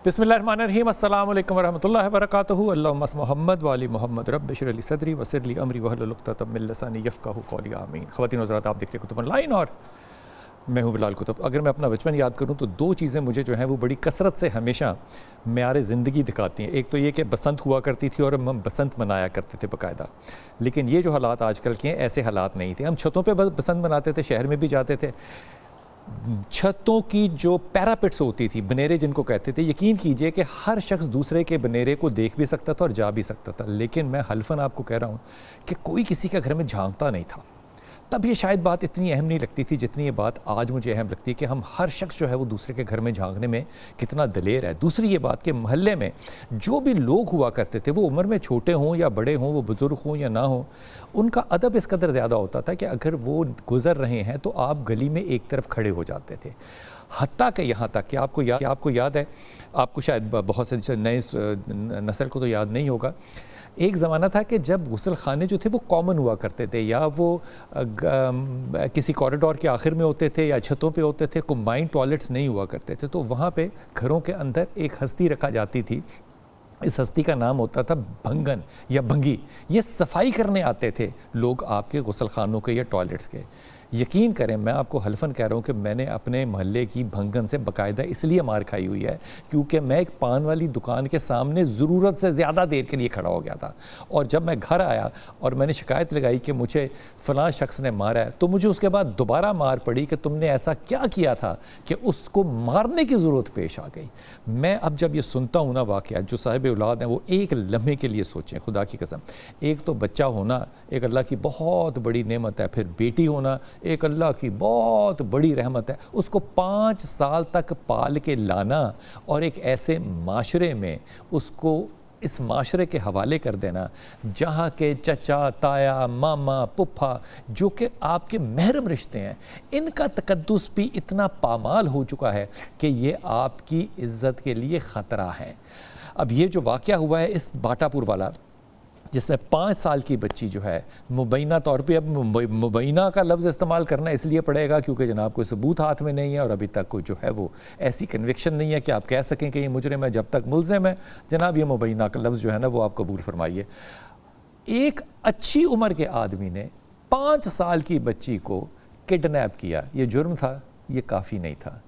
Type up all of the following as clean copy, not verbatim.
بسم اللہ الرحمن الرحیم، السلام علیکم ورحمۃ اللہ وبرکاتہ۔ اللہم صل محمد وعلی محمد، رب اشرح لی صدری ویسر لی امری واحلل عقدۃ من لسانی یفقہوا قولی، آمین۔ خواتین و حضرات، آپ دیکھ رہے کتب آن لائن اور میں ہوں بلال کتب۔ اگر میں اپنا بچپن یاد کروں تو دو چیزیں مجھے جو ہیں وہ بڑی کثرت سے ہمیشہ معیار زندگی دکھاتی ہیں۔ ایک تو یہ کہ بسنت ہوا کرتی تھی اور ہم بسنت منایا کرتے تھے باقاعدہ، لیکن یہ جو حالات آج کل کے ہیں ایسے حالات نہیں تھے۔ ہم چھتوں پہ بسنت مناتے تھے، شہر میں بھی جاتے تھے۔ چھتوں کی جو پیراپٹس ہوتی تھی، بنیرے جن کو کہتے تھے، یقین کیجئے کہ ہر شخص دوسرے کے بنیرے کو دیکھ بھی سکتا تھا اور جا بھی سکتا تھا، لیکن میں حلفاً آپ کو کہہ رہا ہوں کہ کوئی کسی کا گھر میں جھانکتا نہیں تھا۔ تب یہ شاید بات اتنی اہم نہیں لگتی تھی جتنی یہ بات آج مجھے اہم لگتی ہے کہ ہم ہر شخص جو ہے وہ دوسرے کے گھر میں جھانکنے میں کتنا دلیر ہے۔ دوسری یہ بات کہ محلے میں جو بھی لوگ ہوا کرتے تھے، وہ عمر میں چھوٹے ہوں یا بڑے ہوں، وہ بزرگ ہوں یا نہ ہوں، ان کا ادب اس قدر زیادہ ہوتا تھا کہ اگر وہ گزر رہے ہیں تو آپ گلی میں ایک طرف کھڑے ہو جاتے تھے۔ حتیٰ کہ یہاں تک کہ آپ کو یاد ہے، آپ کو شاید بہت سے نئے نسل کو تو یاد نہیں ہوگا، ایک زمانہ تھا کہ جب غسل خانے جو تھے وہ کامن ہوا کرتے تھے، یا وہ کسی کوریڈور کے آخر میں ہوتے تھے یا چھتوں پہ ہوتے تھے، کمبائنڈ ٹوائلٹس نہیں ہوا کرتے تھے، تو وہاں پہ گھروں کے اندر ایک ہستی رکھا جاتی تھی۔ اس ہستی کا نام ہوتا تھا بھنگن یا بھنگی۔ یہ صفائی کرنے آتے تھے لوگ آپ کے غسل خانوں کے یا ٹوائلٹس کے۔ یقین کریں، میں آپ کو حلفاً کہہ رہا ہوں کہ میں نے اپنے محلے کی بھنگن سے باقاعدہ اس لیے مار کھائی ہوئی ہے کیونکہ میں ایک پان والی دکان کے سامنے ضرورت سے زیادہ دیر کے لیے کھڑا ہو گیا تھا، اور جب میں گھر آیا اور میں نے شکایت لگائی کہ مجھے فلاں شخص نے مارا ہے، تو مجھے اس کے بعد دوبارہ مار پڑی کہ تم نے ایسا کیا کیا تھا کہ اس کو مارنے کی ضرورت پیش آ گئی۔ میں اب جب یہ سنتا ہوں نا واقعہ، جو صاحب اولاد ہیں وہ ایک لمحے کے لیے سوچیں، خدا کی قسم، ایک تو بچہ ہونا ایک اللہ کی بہت بڑی نعمت ہے، پھر بیٹی ہونا ایک اللہ کی بہت بڑی رحمت ہے، اس کو 5 سال تک پال کے لانا اور ایک ایسے معاشرے میں اس کو اس معاشرے کے حوالے کر دینا جہاں کے چچا، تایا، ماما، پپھا جو کہ آپ کے محرم رشتے ہیں، ان کا تقدس بھی اتنا پامال ہو چکا ہے کہ یہ آپ کی عزت کے لیے خطرہ ہے۔ اب یہ جو واقعہ ہوا ہے اس باٹا پور والا، جس میں 5 سال کی بچی جو ہے مبینہ طور پہ، اب مبینہ کا لفظ استعمال کرنا اس لیے پڑے گا کیونکہ جناب کوئی ثبوت ہاتھ میں نہیں ہے اور ابھی تک کوئی جو ہے وہ ایسی کنوکشن نہیں ہے کہ آپ کہہ سکیں کہ یہ مجرم ہے۔ جب تک ملزم ہے جناب، یہ مبینہ کا لفظ جو ہے نا وہ آپ قبول فرمائیے۔ ایک اچھی عمر کے آدمی نے 5 سال کی بچی کو کڈنیپ کیا، یہ جرم تھا، یہ کافی نہیں تھا۔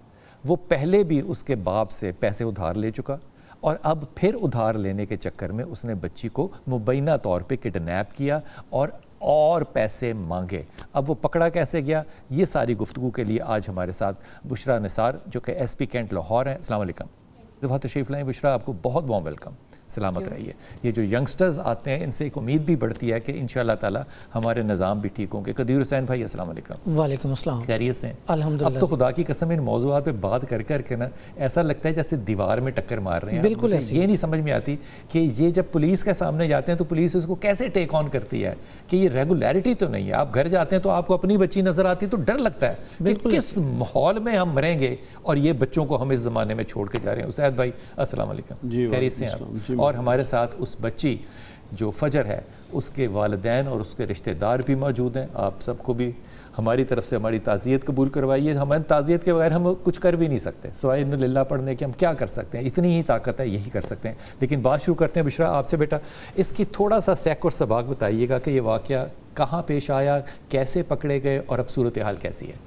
وہ پہلے بھی اس کے باپ سے پیسے ادھار لے چکا اور اب پھر ادھار لینے کے چکر میں اس نے بچی کو مبینہ طور پہ کڈنیپ کیا اور پیسے مانگے۔ اب وہ پکڑا کیسے گیا، یہ ساری گفتگو کے لیے آج ہمارے ساتھ بشریٰ نثار جو کہ ایس پی کینٹ لاہور ہیں۔ السلام علیکم، دفعہ تشریف لائیں بشریٰ، آپ کو بہت وارم ویلکم، سلامت رہیے۔ یہ جو ینگسٹرز آتے ہیں ان سے ایک امید بھی بڑھتی ہے کہ انشاءاللہ تعالی ہمارے نظام بھی ٹھیک ہوں گے۔ قدیر حسین بھائی السلام علیکم۔ وعلیکم السلام، خیریت سے؟ الحمدللہ۔ اب تو خدا کی قسم ان موضوعات پہ بات کر کے نا ایسا لگتا ہے جیسے دیوار میں ٹکر مار رہے ہیں۔ بالکل ایسے یہ نہیں سمجھ میں آتی کہ یہ جب پولیس کے سامنے جاتے ہیں تو پولیس اس کو کیسے ٹیک آن کرتی ہے کہ یہ ریگولیرٹی تو نہیں ہے۔ آپ گھر جاتے ہیں تو آپ کو اپنی بچی نظر آتی ہے تو ڈر لگتا ہے کہ کس ماحول میں ہم مریں گے، اور یہ بچوں کو ہم اس زمانے میں چھوڑ کے جا رہے ہیں۔ اسید بھائی السلام علیکم، خیریت سے ہیں آپ؟ اور ہمارے ساتھ اس بچی جو فجر ہے، اس کے والدین اور اس کے رشتہ دار بھی موجود ہیں۔ آپ سب کو بھی ہماری طرف سے ہماری تعزیت قبول کروائیے۔ ہماری تعزیت کے بغیر ہم کچھ کر بھی نہیں سکتے، سوائے ان للہ پڑھنے کے ہم کیا کر سکتے ہیں، اتنی ہی طاقت ہے، یہی کر سکتے ہیں۔ لیکن بات شروع کرتے ہیں بشریٰ آپ سے، بیٹا اس کی تھوڑا سا سیک اور سباق بتائیے گا کہ یہ واقعہ کہاں پیش آیا، کیسے پکڑے گئے اور اب صورتحال کیسی ہے؟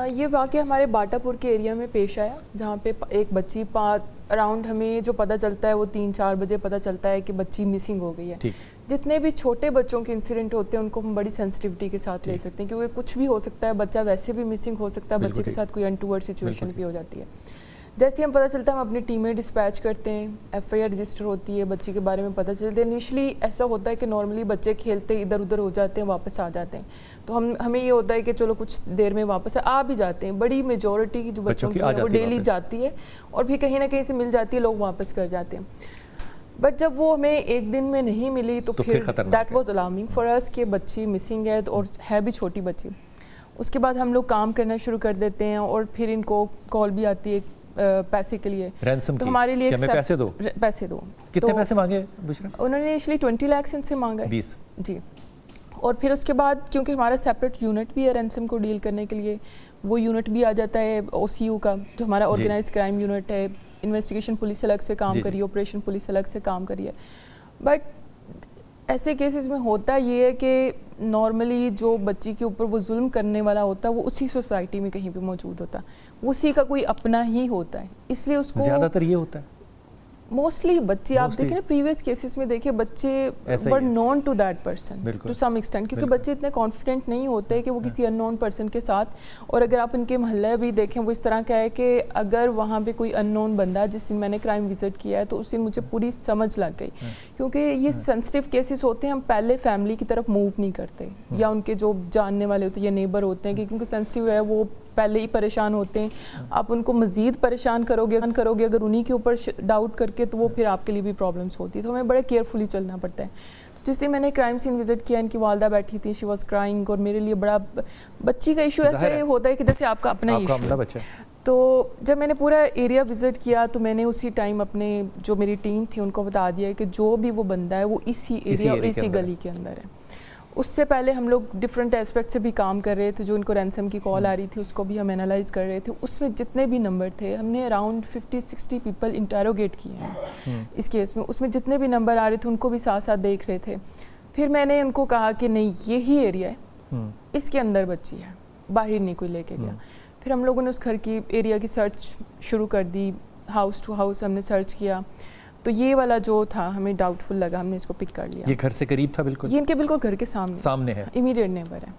یہ واقعہ ہمارے باٹا پور کے ایریا میں پیش آیا، جہاں پہ ایک بچی اراؤنڈ ہمیں جو پتہ چلتا ہے وہ 3-4 بجے پتہ چلتا ہے کہ بچی مسنگ ہو گئی ہے۔ جتنے بھی چھوٹے بچوں کے انسیڈنٹ ہوتے ہیں ان کو ہم بڑی سینسٹیوٹی کے ساتھ لے سکتے ہیں کیونکہ کچھ بھی ہو سکتا ہے، بچہ ویسے بھی مسنگ ہو سکتا ہے، بچے کے ساتھ کوئی انٹوورڈ سچویشن بھی ہو جاتی ہے۔ جیسے ہی ہم پتہ چلتا ہے ہم اپنی ٹیمیں ڈسپیچ کرتے ہیں، ایف آئی آر رجسٹر ہوتی ہے، بچی کے بارے میں پتہ چلتا ہے۔ انیشلی ایسا ہوتا ہے کہ نارملی بچے کھیلتے ادھر ادھر ہو جاتے ہیں، واپس آ جاتے ہیں، تو ہمیں یہ ہوتا ہے کہ چلو کچھ دیر میں واپس آ بھی جاتے ہیں۔ بڑی میجورٹی جو بچوں کی ہے وہ ڈیلی جاتی ہے اور پھر کہیں نہ کہیں سے مل جاتی ہے، لوگ واپس کر جاتے ہیں۔ بٹ جب وہ ہمیں ایک دن میں نہیں ملی تو پھر دیٹ واز الارمنگ فار اس کہ بچی مسنگ ہے اور ہے بھی چھوٹی بچی۔ اس کے بعد ہم لوگ کام کرنا شروع کر دیتے ہیں اور پھر ان کو کال بھی آتی ہے پیسے کے لیے، تو ہمارے لیے پیسے دو۔ کتنے پیسے مانگے بشریٰ؟ انہوں نے انیشلی 20 لاکھ ان سے مانگا ہے، 20 جی۔ اور پھر اس کے بعد کیونکہ ہمارا سیپریٹ یونٹ بھی ہے رینسم کو ڈیل کرنے کے لیے، وہ یونٹ بھی آ جاتا ہے او سی یو کا، جو ہمارا آرگنائز کرائم یونٹ ہے، انویسٹیگیشن پولیس الگ سے کام کری ہے, آپریشن پولیس الگ سے کام کری ہے. بٹ ایسے کیسز میں ہوتا یہ ہے کہ نارملی جو بچی کے اوپر وہ ظلم کرنے والا ہوتا ہے وہ اسی سوسائٹی میں کہیں پہ موجود ہوتا ہے, اسی کا کوئی اپنا ہی ہوتا ہے, اس لیے اس کو زیادہ تر یہ ہوتا ہے موسٹلی بچے آپ دیکھیں نا پریویس کیسز میں دیکھیں بچے were known to that person to some extent, کیونکہ بچے اتنے کانفیڈنٹ نہیں ہوتے کہ وہ کسی ان نون پرسن کے ساتھ, اور اگر آپ ان کے محلہ بھی دیکھیں وہ اس طرح کا ہے کہ اگر وہاں پہ کوئی ان نون بندہ جس دن میں نے کرائم وزٹ کیا ہے تو اس دن مجھے پوری سمجھ لگ گئی, کیونکہ یہ سینسٹیو کیسز ہوتے ہیں, ہم پہلے فیملی کی طرف موو نہیں کرتے یا ان کے جو جاننے والے ہوتے ہیں یا نیبر ہوتے ہیں, کیونکہ سینسٹیو ہے وہ پہلے ہی پریشان ہوتے ہیں, آپ ان کو مزید پریشان کرو گے اگر انہی کے اوپر ڈاؤٹ کر کے تو وہ پھر آپ کے لیے بھی پرابلمس ہوتی ہے, تو ہمیں بڑے کیئرفلی چلنا پڑتا ہے. جس دن میں نے کرائم سین وزٹ کیا ان کی والدہ بیٹھی تھی, شی واز کرائنگ, اور میرے لیے بڑا بچی کا ایشو ایسے ہوتا ہے کہ جیسے آپ کا اپنا ایشو. تو جب میں نے پورا ایریا وزٹ کیا تو میں نے اسی ٹائم اپنے جو میری ٹیم تھی ان کو بتا دیا کہ جو بھی وہ بندہ ہے وہ اسی ایریا اور اسی گلی کے اندر ہے. اس سے پہلے ہم لوگ ڈفرینٹ ایسپیکٹ سے بھی کام کر رہے تھے, جو ان کو رینسم کی کال آ رہی تھی اس کو بھی ہم انالائز کر رہے تھے. اس میں جتنے بھی نمبر تھے ہم نے اراؤنڈ 50-60 پیپل انٹیروگیٹ کیے ہیں اس کیس میں, اس میں جتنے بھی نمبر آ رہے تھے ان کو بھی ساتھ ساتھ دیکھ رہے تھے. پھر میں نے ان کو کہا کہ نہیں یہی ایریا ہے, اس کے اندر بچی ہے, باہر نہیں کوئی لے کے گیا. پھر ہم لوگوں نے اس گھر کی ایریا کی سرچ شروع کر دی, ہاؤس ٹو ہاؤس ہم نے سرچ کیا, تو یہ والا جو تھا ہمیں ڈاؤٹ فل لگا, ہم نے اس کو پک کر لیا. یہ گھر سے قریب تھا بالکل, یہ ان کے بالکل گھر کے سامنے ہے, امیڈیٹ نیبر ہے.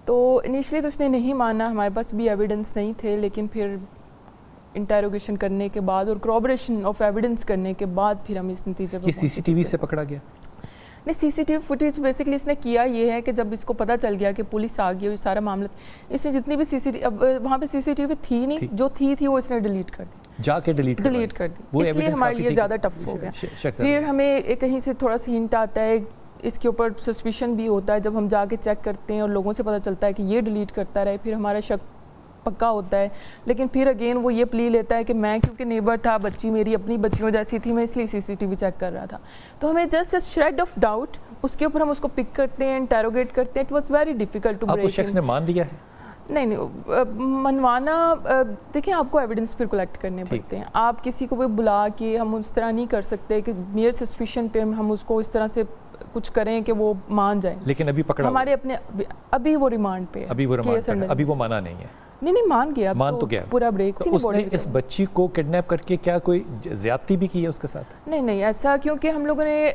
تو انیشلی تو اس نے نہیں مانا, ہمارے پاس بھی ایویڈنس نہیں تھے, لیکن پھر انٹیروگیشن کرنے کے بعد اور کورابریشن آف ایویڈنس کرنے کے بعد پھر ہم اس نتیجے پر سی سی ٹی وی سے پکڑا گیا. نہیں, C C T V footage basically اس نے کیا یہ ہے کہ جب اس کو پتہ چل گیا کہ پولیس آ گئی, سارا معاملہ, اس نے جتنی بھی سی سی ٹی وہاں پہ سی سی ٹی وی تھی نہیں, جو تھی وہ اس نے ڈیلیٹ کر دی, جا کے ڈیلیٹ کر دی. اس لیے ہمارے لیے زیادہ ٹف ہو گیا. پھر ہمیں کہیں سے تھوڑا سا ہنٹ آتا ہے, اس کے اوپر سسپیشن بھی ہوتا ہے, جب ہم جا کے چیک کرتے ہیں اور لوگوں سے پتہ چلتا ہے کہ یہ ڈیلیٹ کرتا رہے, پھر ہمارا شک پکا ہوتا ہے. لیکن پھر اگین وہ یہ پلی لیتا ہے کہ میں کیونکہ نیبر تھا, بچی میری اپنی بچیوں جیسی تھی, میں اس لیے سی سی ٹی وی چیک کر رہا تھا. تو ہمیں جسٹ اے شریڈ آف ڈاؤٹ, اس کے اوپر ہم اس کو پک کرتے ہیں, انٹیروگیٹ کرتے ہیں. It was very difficult to break. اب اس شخص نے مان لیا ہے؟ نہیں, منوانا, دیکھیں آپ کو ایویڈنس پھر کلیکٹ کرنے پڑتے ہیں. آپ کسی کو بھی بلا کے ہم اس طرح نہیں کر سکتے کہ میئر سسپیشن پہ ہم اس کو اس طرح سے کچھ کریں کہ وہ مان جائیں. لیکن ابھی پکڑا ہمارے اپنے, ابھی وہ ریمانڈ پہ ہے, ابھی وہ مانا نہیں ہے. نہیں مان گیا, مان تو گیا پورا بریک. اس نے اس بچی کو کڈنیپ کر کے کیا کوئی زیادتی بھی کی ہے اس کے ساتھ؟ نہیں ایسا, کیونکہ ہم لوگوں نے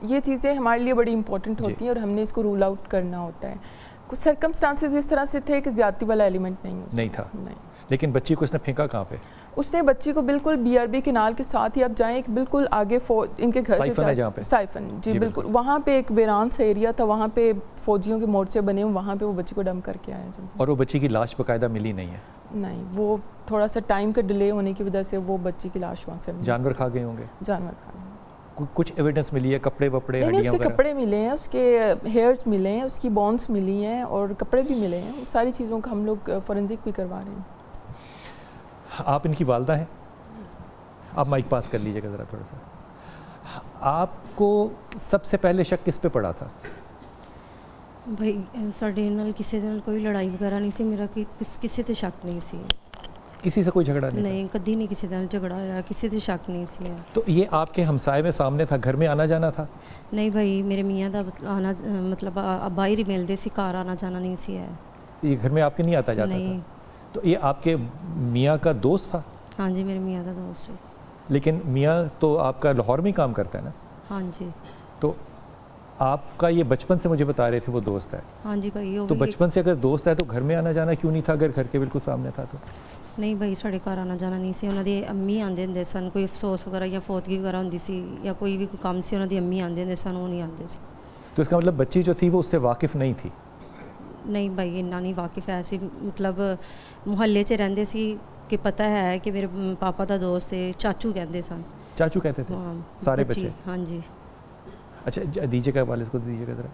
یہ چیزیں ہمارے لیے بڑی امپورٹنٹ ہوتی ہیں اور ہم نے اس کو رول آؤٹ کرنا ہوتا ہے. کچھ سرکمسٹانسز اس طرح سے تھے کہ زیادتی والا ایلیمنٹ نہیں تھا. لیکن بچی کو اس نے پھینکا کہاں پہ؟ اس نے بچی کو بالکل بی آر بی کنال کے ساتھ ہی آپ جائیں, بالکل آگے ان کے گھر سے سائفن, جی بالکل وہاں پہ ایک ویران سا ایریا تھا, وہاں پہ فوجیوں کے مورچے بنے ہوئے, وہاں پہ وہ بچی کو ڈم کر کے آئے. اور وہ بچی کی لاش باقاعدہ ملی نہیں ہے؟ نہیں, وہ تھوڑا سا ٹائم کا ڈیلے ہونے کی وجہ سے وہ بچی کی لاش وہاں سے. جانور کھا گئے ہوں گے؟ جانور کھا گئے. کچھ ایویڈنس ملی ہے؟ کپڑے وپڑے, نہیں, اس کے کپڑے ملے ہیں, اس کے ہیئرز ملے ہیں, اس کی بونس ملی ہیں اور کپڑے بھی ملے ہیں. ساری چیزوں کا ہم لوگ فورینزک بھی کروا رہے ہیں. آپ ان کی والدہ ہیں؟ آپ مائک پاس کر لیجیے گا ذرا تھوڑا سا. آپ کو سب سے پہلے شک کس پہ پڑا تھا؟ بھائی ساڈے نال کسی دے نال کوئی لڑائی وغیرہ نہیں سی, میرا کسی تے شک نہیں سی. کسی سے کوئی جھگڑا نہیں, کدی نہیں کسی نال جھگڑا ہویا, کسی تے شک نہیں سی. تو یہ آپ کے ہمسائے میں سامنے تھا, گھر میں آنا جانا تھا؟ نہیں بھائی, میرے میاں دا آنا مطلب باہر ہی ملدے سی, گھر آنا جانا نہیں سی ہے. یہ گھر میں آپ کے نہیں آتا جاتا تھا؟ تو یہ آپ کے میاں کا دوست تھا؟ ہاں جی, میرے میاں دا دوست ہے. لیکن میاں تو آپ کا لاہور میں کام کرتا ہے نا؟ ہاں جی. تو آپ کا یہ بچپن سے مجھے بتا رہے تھے وہ دوست ہے؟ ہاں جی بھائی. تو بچپن سے اگر دوست ہے تو گھر میں آنا جانا کیوں نہیں تھا اگر گھر کے بالکل سامنے تھا تو؟ نہیں بھائی, ساڈے گھر آنا جانا نہیں سی. انہاں دی امی آندے ہوندے سن, کوئی افسوس وغیرہ یا فوتگی وغیرہ ہوندی سی یا کوئی بھی کام سی, انہاں دی امی آندے ہوندے سن, وہ نہیں آندے سی. تو اس کا مطلب بچی جو تھی وہ اس سے واقف نہیں تھی؟ نہیں بھائی, اتنا نہیں واقف ہے. سی مطلب محلے 'چ رہندے سی کہ پتہ ہے کہ میرے پاپا دا دوست ہے, چاچو کہندے سن. چاچو کہتے تھے سارے بچے؟ ہاں جی. اچھا دیجیے گا والد کو, دیجیے گا ذرا.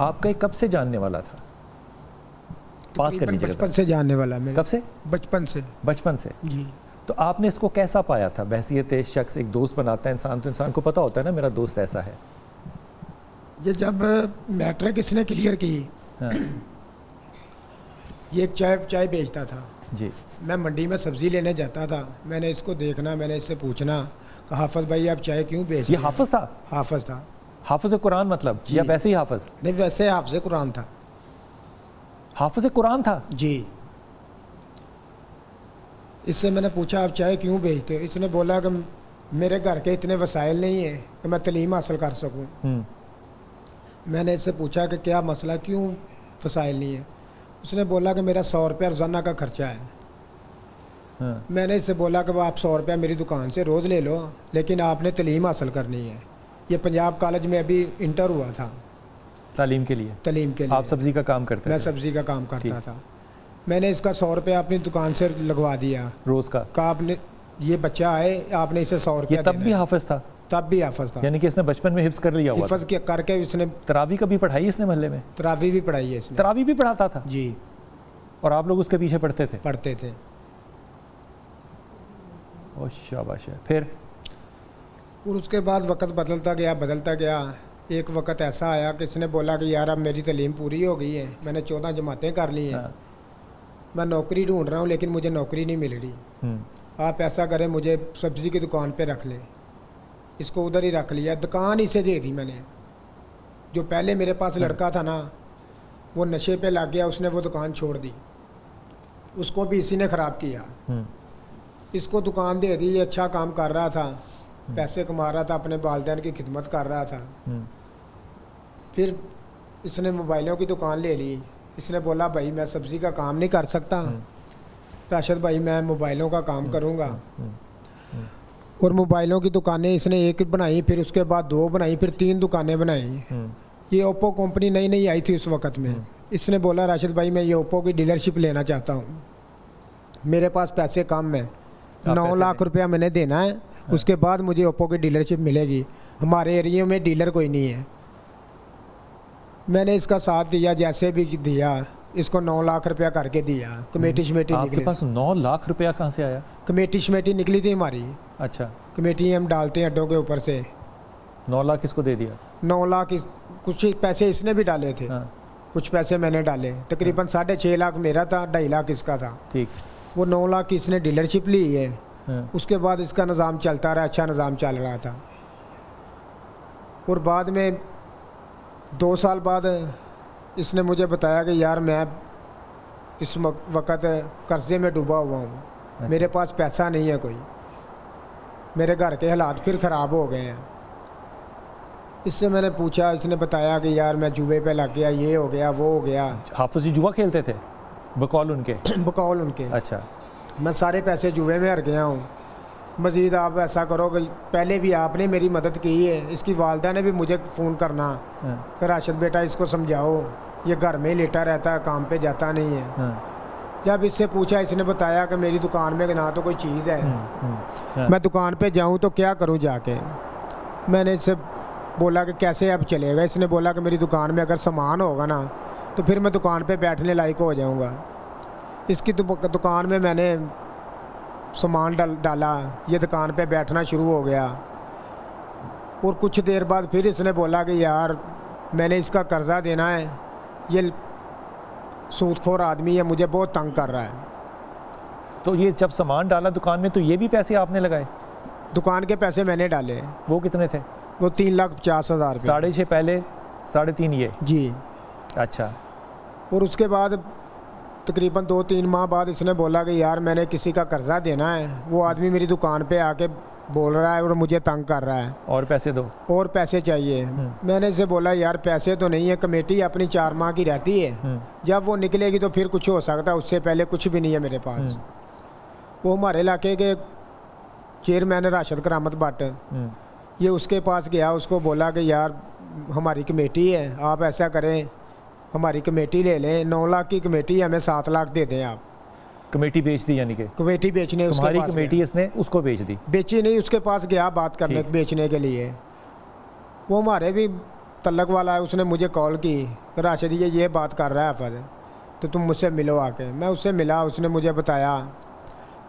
آپ کا کب سے جاننے والا تھا؟ پاس کر لیجیے گا. بچپن سے جاننے والا. کب سے؟ بچپن سے جی. تو آپ نے اس کو کیسا پایا تھا؟ بحیثیت شخص ایک دوست بناتا ہے انسان, تو انسان کو پتہ ہوتا ہے نا میرا دوست ایسا ہے. یہ جب میٹرک اس نے کلیئر کی, یہ ایک چائے بیچتا تھا جی. میں منڈی میں سبزی لینے جاتا تھا. میں نے اس کو دیکھنا, میں نے اس سے پوچھنا کہ حافظ بھائی آپ چائے کیوں بیچ یہ رہے ہیں؟ حافظ تھا؟ حافظ تھا. حافظ قرآن مطلب جی. یا ویسے ہی حافظ؟ نہیں ویسے حافظ قرآن تھا. حافظ قرآن تھا جی. اس سے میں نے پوچھا آپ چائے کیوں بیچتے ہو؟ اس نے بولا کہ میرے گھر کے اتنے وسائل نہیں ہیں کہ میں تعلیم حاصل کر سکوں. میں نے اس سے پوچھا کہ کیا مسئلہ, کیوں وسائل نہیں ہے؟ اس نے بولا کہ میرا 100 روپیہ روزانہ کا خرچہ ہے. میں نے اس سے بولا کہ وہ آپ 100 روپیہ میری دکان سے روز لے لو, لیکن آپ نے تعلیم حاصل کرنی ہے. یہ پنجاب کالج میں ابھی انٹر ہوا تھا تعلیم کے لیے. تعلیم کے لیے آپ سبزی کا کام کرتے میں تھے؟ سبزی کا کام کرتا تھا. میں نے اس کا 100 روپیہ اپنی دکان سے لگوا دیا روز کا. کہ آپ نے یہ بچہ آئے, آپ نے اسے 100 روپیہ یہ تب بھی حافظ تھا؟ تب بھی حافظ تھا. یعنی کہ اس نے بچپن میں حفظ کر لیا ہوا تھا. حفظ کر کے اس نے تراویح کبھی پڑھائی اس نے محلے میں؟ تراویح بھی پڑھائی ہے اس نے. تراویح بھی پڑھاتا تھا؟ جی. اور آپ لوگ اس کے پیچھے پڑھتے تھے؟ پڑھتے تھے. او شاباش ہے. پھر اور اس کے بعد وقت بدلتا گیا. ایک وقت ایسا آیا کہ اس نے بولا کہ یار اب میری تعلیم پوری ہو گئی ہے, میں نے 14 جماعتیں کر لی ہیں, میں نوکری ڈھونڈ رہا ہوں لیکن مجھے نوکری نہیں مل رہی. آپ ایسا کریں مجھے سبزی کی دکان پہ رکھ لیں. اس کو ادھر ہی رکھ لیا, دکان ہی سے دے دی میں نے. جو پہلے میرے پاس لڑکا تھا نا وہ نشے پہ لگ گیا, اس نے وہ دکان چھوڑ دی, اس کو بھی اسی نے خراب کیا. اس کو دکان دے دی, یہ اچھا کام کر رہا تھا, پیسے کما رہا تھا, اپنے والدین کی خدمت کر رہا تھا. پھر اس نے موبائلوں کی دکان لے لی. اس نے بولا بھائی میں سبزی کا کام نہیں کر سکتا, راشد بھائی میں موبائلوں کا کام کروں گا. اور موبائلوں کی دکانیں اس نے ایک بنائی, پھر اس کے بعد 2 بنائی, پھر 3 دکانیں بنائی. یہ اوپو کمپنی نئی آئی تھی اس وقت میں. اس نے بولا راشد بھائی میں یہ اوپو کی ڈیلرشپ لینا چاہتا ہوں, میرے پاس پیسے کم ہیں, 9 لاکھ روپیہ میں نے دینا ہے, اس کے بعد مجھے اوپو کی ڈیلرشپ ملے گی. ہمارے ایریے میں ڈیلر کوئی نہیں ہے. میں نے اس کا ساتھ دیا, جیسے بھی دیا, اس کو 9 لاکھ روپیہ کر کے دیا. کمیٹی شمیٹی آپ کے نکلی. پاس 9 لاکھ روپیہ کہاں سے آیا؟ کمیٹی شمیٹی نکلی تھی ہماری. اچھا. کمیٹی ہم ڈالتے ہیں اڈوں کے اوپر سے. 9 لاکھ اس کو دے دیا؟ 9 لاکھ کچھ پیسے اس نے بھی ڈالے تھے, کچھ پیسے میں نے ڈالے. تقریباً 6.5 لاکھ میرا تھا, 2.5 لاکھ اس کا تھا. ٹھیک. وہ 9 لاکھ اس نے ڈیلرشپ لی ہے. اس کے بعد اس کا نظام چلتا رہا, اچھا نظام چل رہا تھا. اور بعد میں 2 سال بعد اس نے مجھے بتایا کہ یار میں اس وقت قرضے میں ڈوبا ہوا ہوں, میرے پاس پیسہ نہیں ہے کوئی, میرے گھر کے حالات پھر خراب ہو گئے ہیں. اس سے میں نے پوچھا, اس نے بتایا کہ یار میں جوئے پہ لگ گیا, یہ ہو گیا, وہ ہو گیا. حافظ جی جوا کھیلتے تھے بقول ان کے؟ بقول ان کے. اچھا. میں سارے پیسے جوئے میں ہار گیا ہوں. مزید آپ ایسا کرو کہ پہلے بھی آپ نے میری مدد کی ہے, اس کی والدہ نے بھی مجھے فون کرنا کہ راشد بیٹا اس کو سمجھاؤ, یہ گھر میں ہی لیٹا رہتا ہے, کام پہ جاتا نہیں ہے. جب اس سے پوچھا, اس نے بتایا کہ میری دکان میں نہ تو کوئی چیز ہے, میں دکان پہ جاؤں تو کیا کروں جا کے. میں نے اس سے بولا کہ کیسے اب چلے گا. اس نے بولا کہ میری دکان میں اگر سامان ہوگا نا تو پھر میں دکان پہ بیٹھنے لائق ہو جاؤں گا. اس کی دکان میں نے سامان ڈالا, یہ دکان پہ بیٹھنا شروع ہو گیا. اور کچھ دیر بعد پھر اس نے بولا کہ یار میں نے اس کا قرضہ دینا ہے, یہ سود خور آدمی ہے, مجھے بہت تنگ کر رہا ہے. تو یہ جب سامان ڈالا دکان میں تو یہ بھی پیسے آپ نے لگائے؟ دکان کے پیسے میں نے ڈالے. وہ کتنے تھے؟ وہ 3,50,000 روپے. 6.5 پہلے, 3.5 یہ. جی. اچھا. اور اس کے بعد تقریباً 2-3 ماہ بعد اس نے بولا کہ یار میں نے کسی کا قرضہ دینا ہے, وہ آدمی میری دکان پہ آ کے بول رہا ہے اور مجھے تنگ کر رہا ہے, اور پیسے دو, اور پیسے چاہیے. میں نے اسے بولا یار پیسے تو نہیں ہے, کمیٹی اپنی 4 ماہ کی رہتی ہے, جب وہ نکلے گی تو پھر کچھ ہو سکتا ہے, اس سے پہلے کچھ بھی نہیں ہے میرے پاس. وہ ہمارے علاقے کے چیئرمین راشد کرامت بٹ, یہ اس کے پاس گیا, اس کو بولا کہ یار ہماری کمیٹی ہے, آپ ایسا کریں ہماری کمیٹی لے لیں, 9 لاکھ کی کمیٹی, ہمیں 7 لاکھ دے دیں آپ. کمیٹی بیچ دی؟ یعنی کہ کمیٹی بیچنے اس کے تمہاری پاس کمیٹی اس نے اس کو بیچ دی؟ بیچی نہیں, اس کے پاس گیا بات کرنے بیچنے کے لیے. وہ ہمارے بھی تعلق والا ہے, اس نے مجھے کال کی کہ راشد یہ بات کر رہا ہے حافظ, تو تم مجھ سے ملو آ کے. میں اس سے ملا, اس نے مجھے بتایا.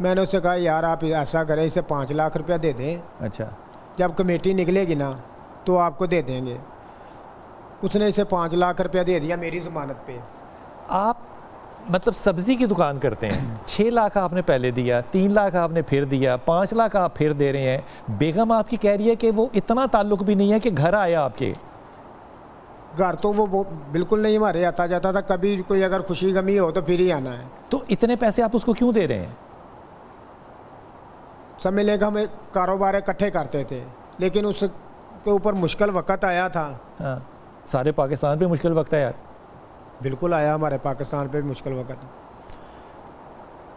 میں نے اس سے کہا یار آپ ایسا کریں, اسے 5 لاکھ روپیہ دے دیں. اچھا. جب کمیٹی نکلے گی نا تو آپ کو دے دیں گے. اس نے اسے 5 لاکھ روپیہ دے دیا میری ضمانت پہ. آپ مطلب سبزی کی دکان کرتے ہیں, 6 لاکھ آپ نے پہلے دیا, 3 لاکھ آپ نے پھر دیا, 5 لاکھ آپ پھر دے رہے ہیں. بیگم آپ کی کہہ رہی ہے کہ وہ اتنا تعلق بھی نہیں ہے کہ گھر آیا آپ کے. گھر تو وہ بالکل نہیں ہمارے آتا جاتا تھا, کبھی کوئی اگر خوشی غمی ہو تو پھر ہی آنا ہے. تو اتنے پیسے آپ اس کو کیوں دے رہے ہیں؟ سب ملے گا, ہم ایک کاروبار اکٹھے کرتے تھے, لیکن اس کے اوپر مشکل وقت آیا تھا. ہاں, سارے پاکستان پہ مشکل وقت ہے یار. بالکل آیا ہمارے پاکستان پہ مشکل وقت.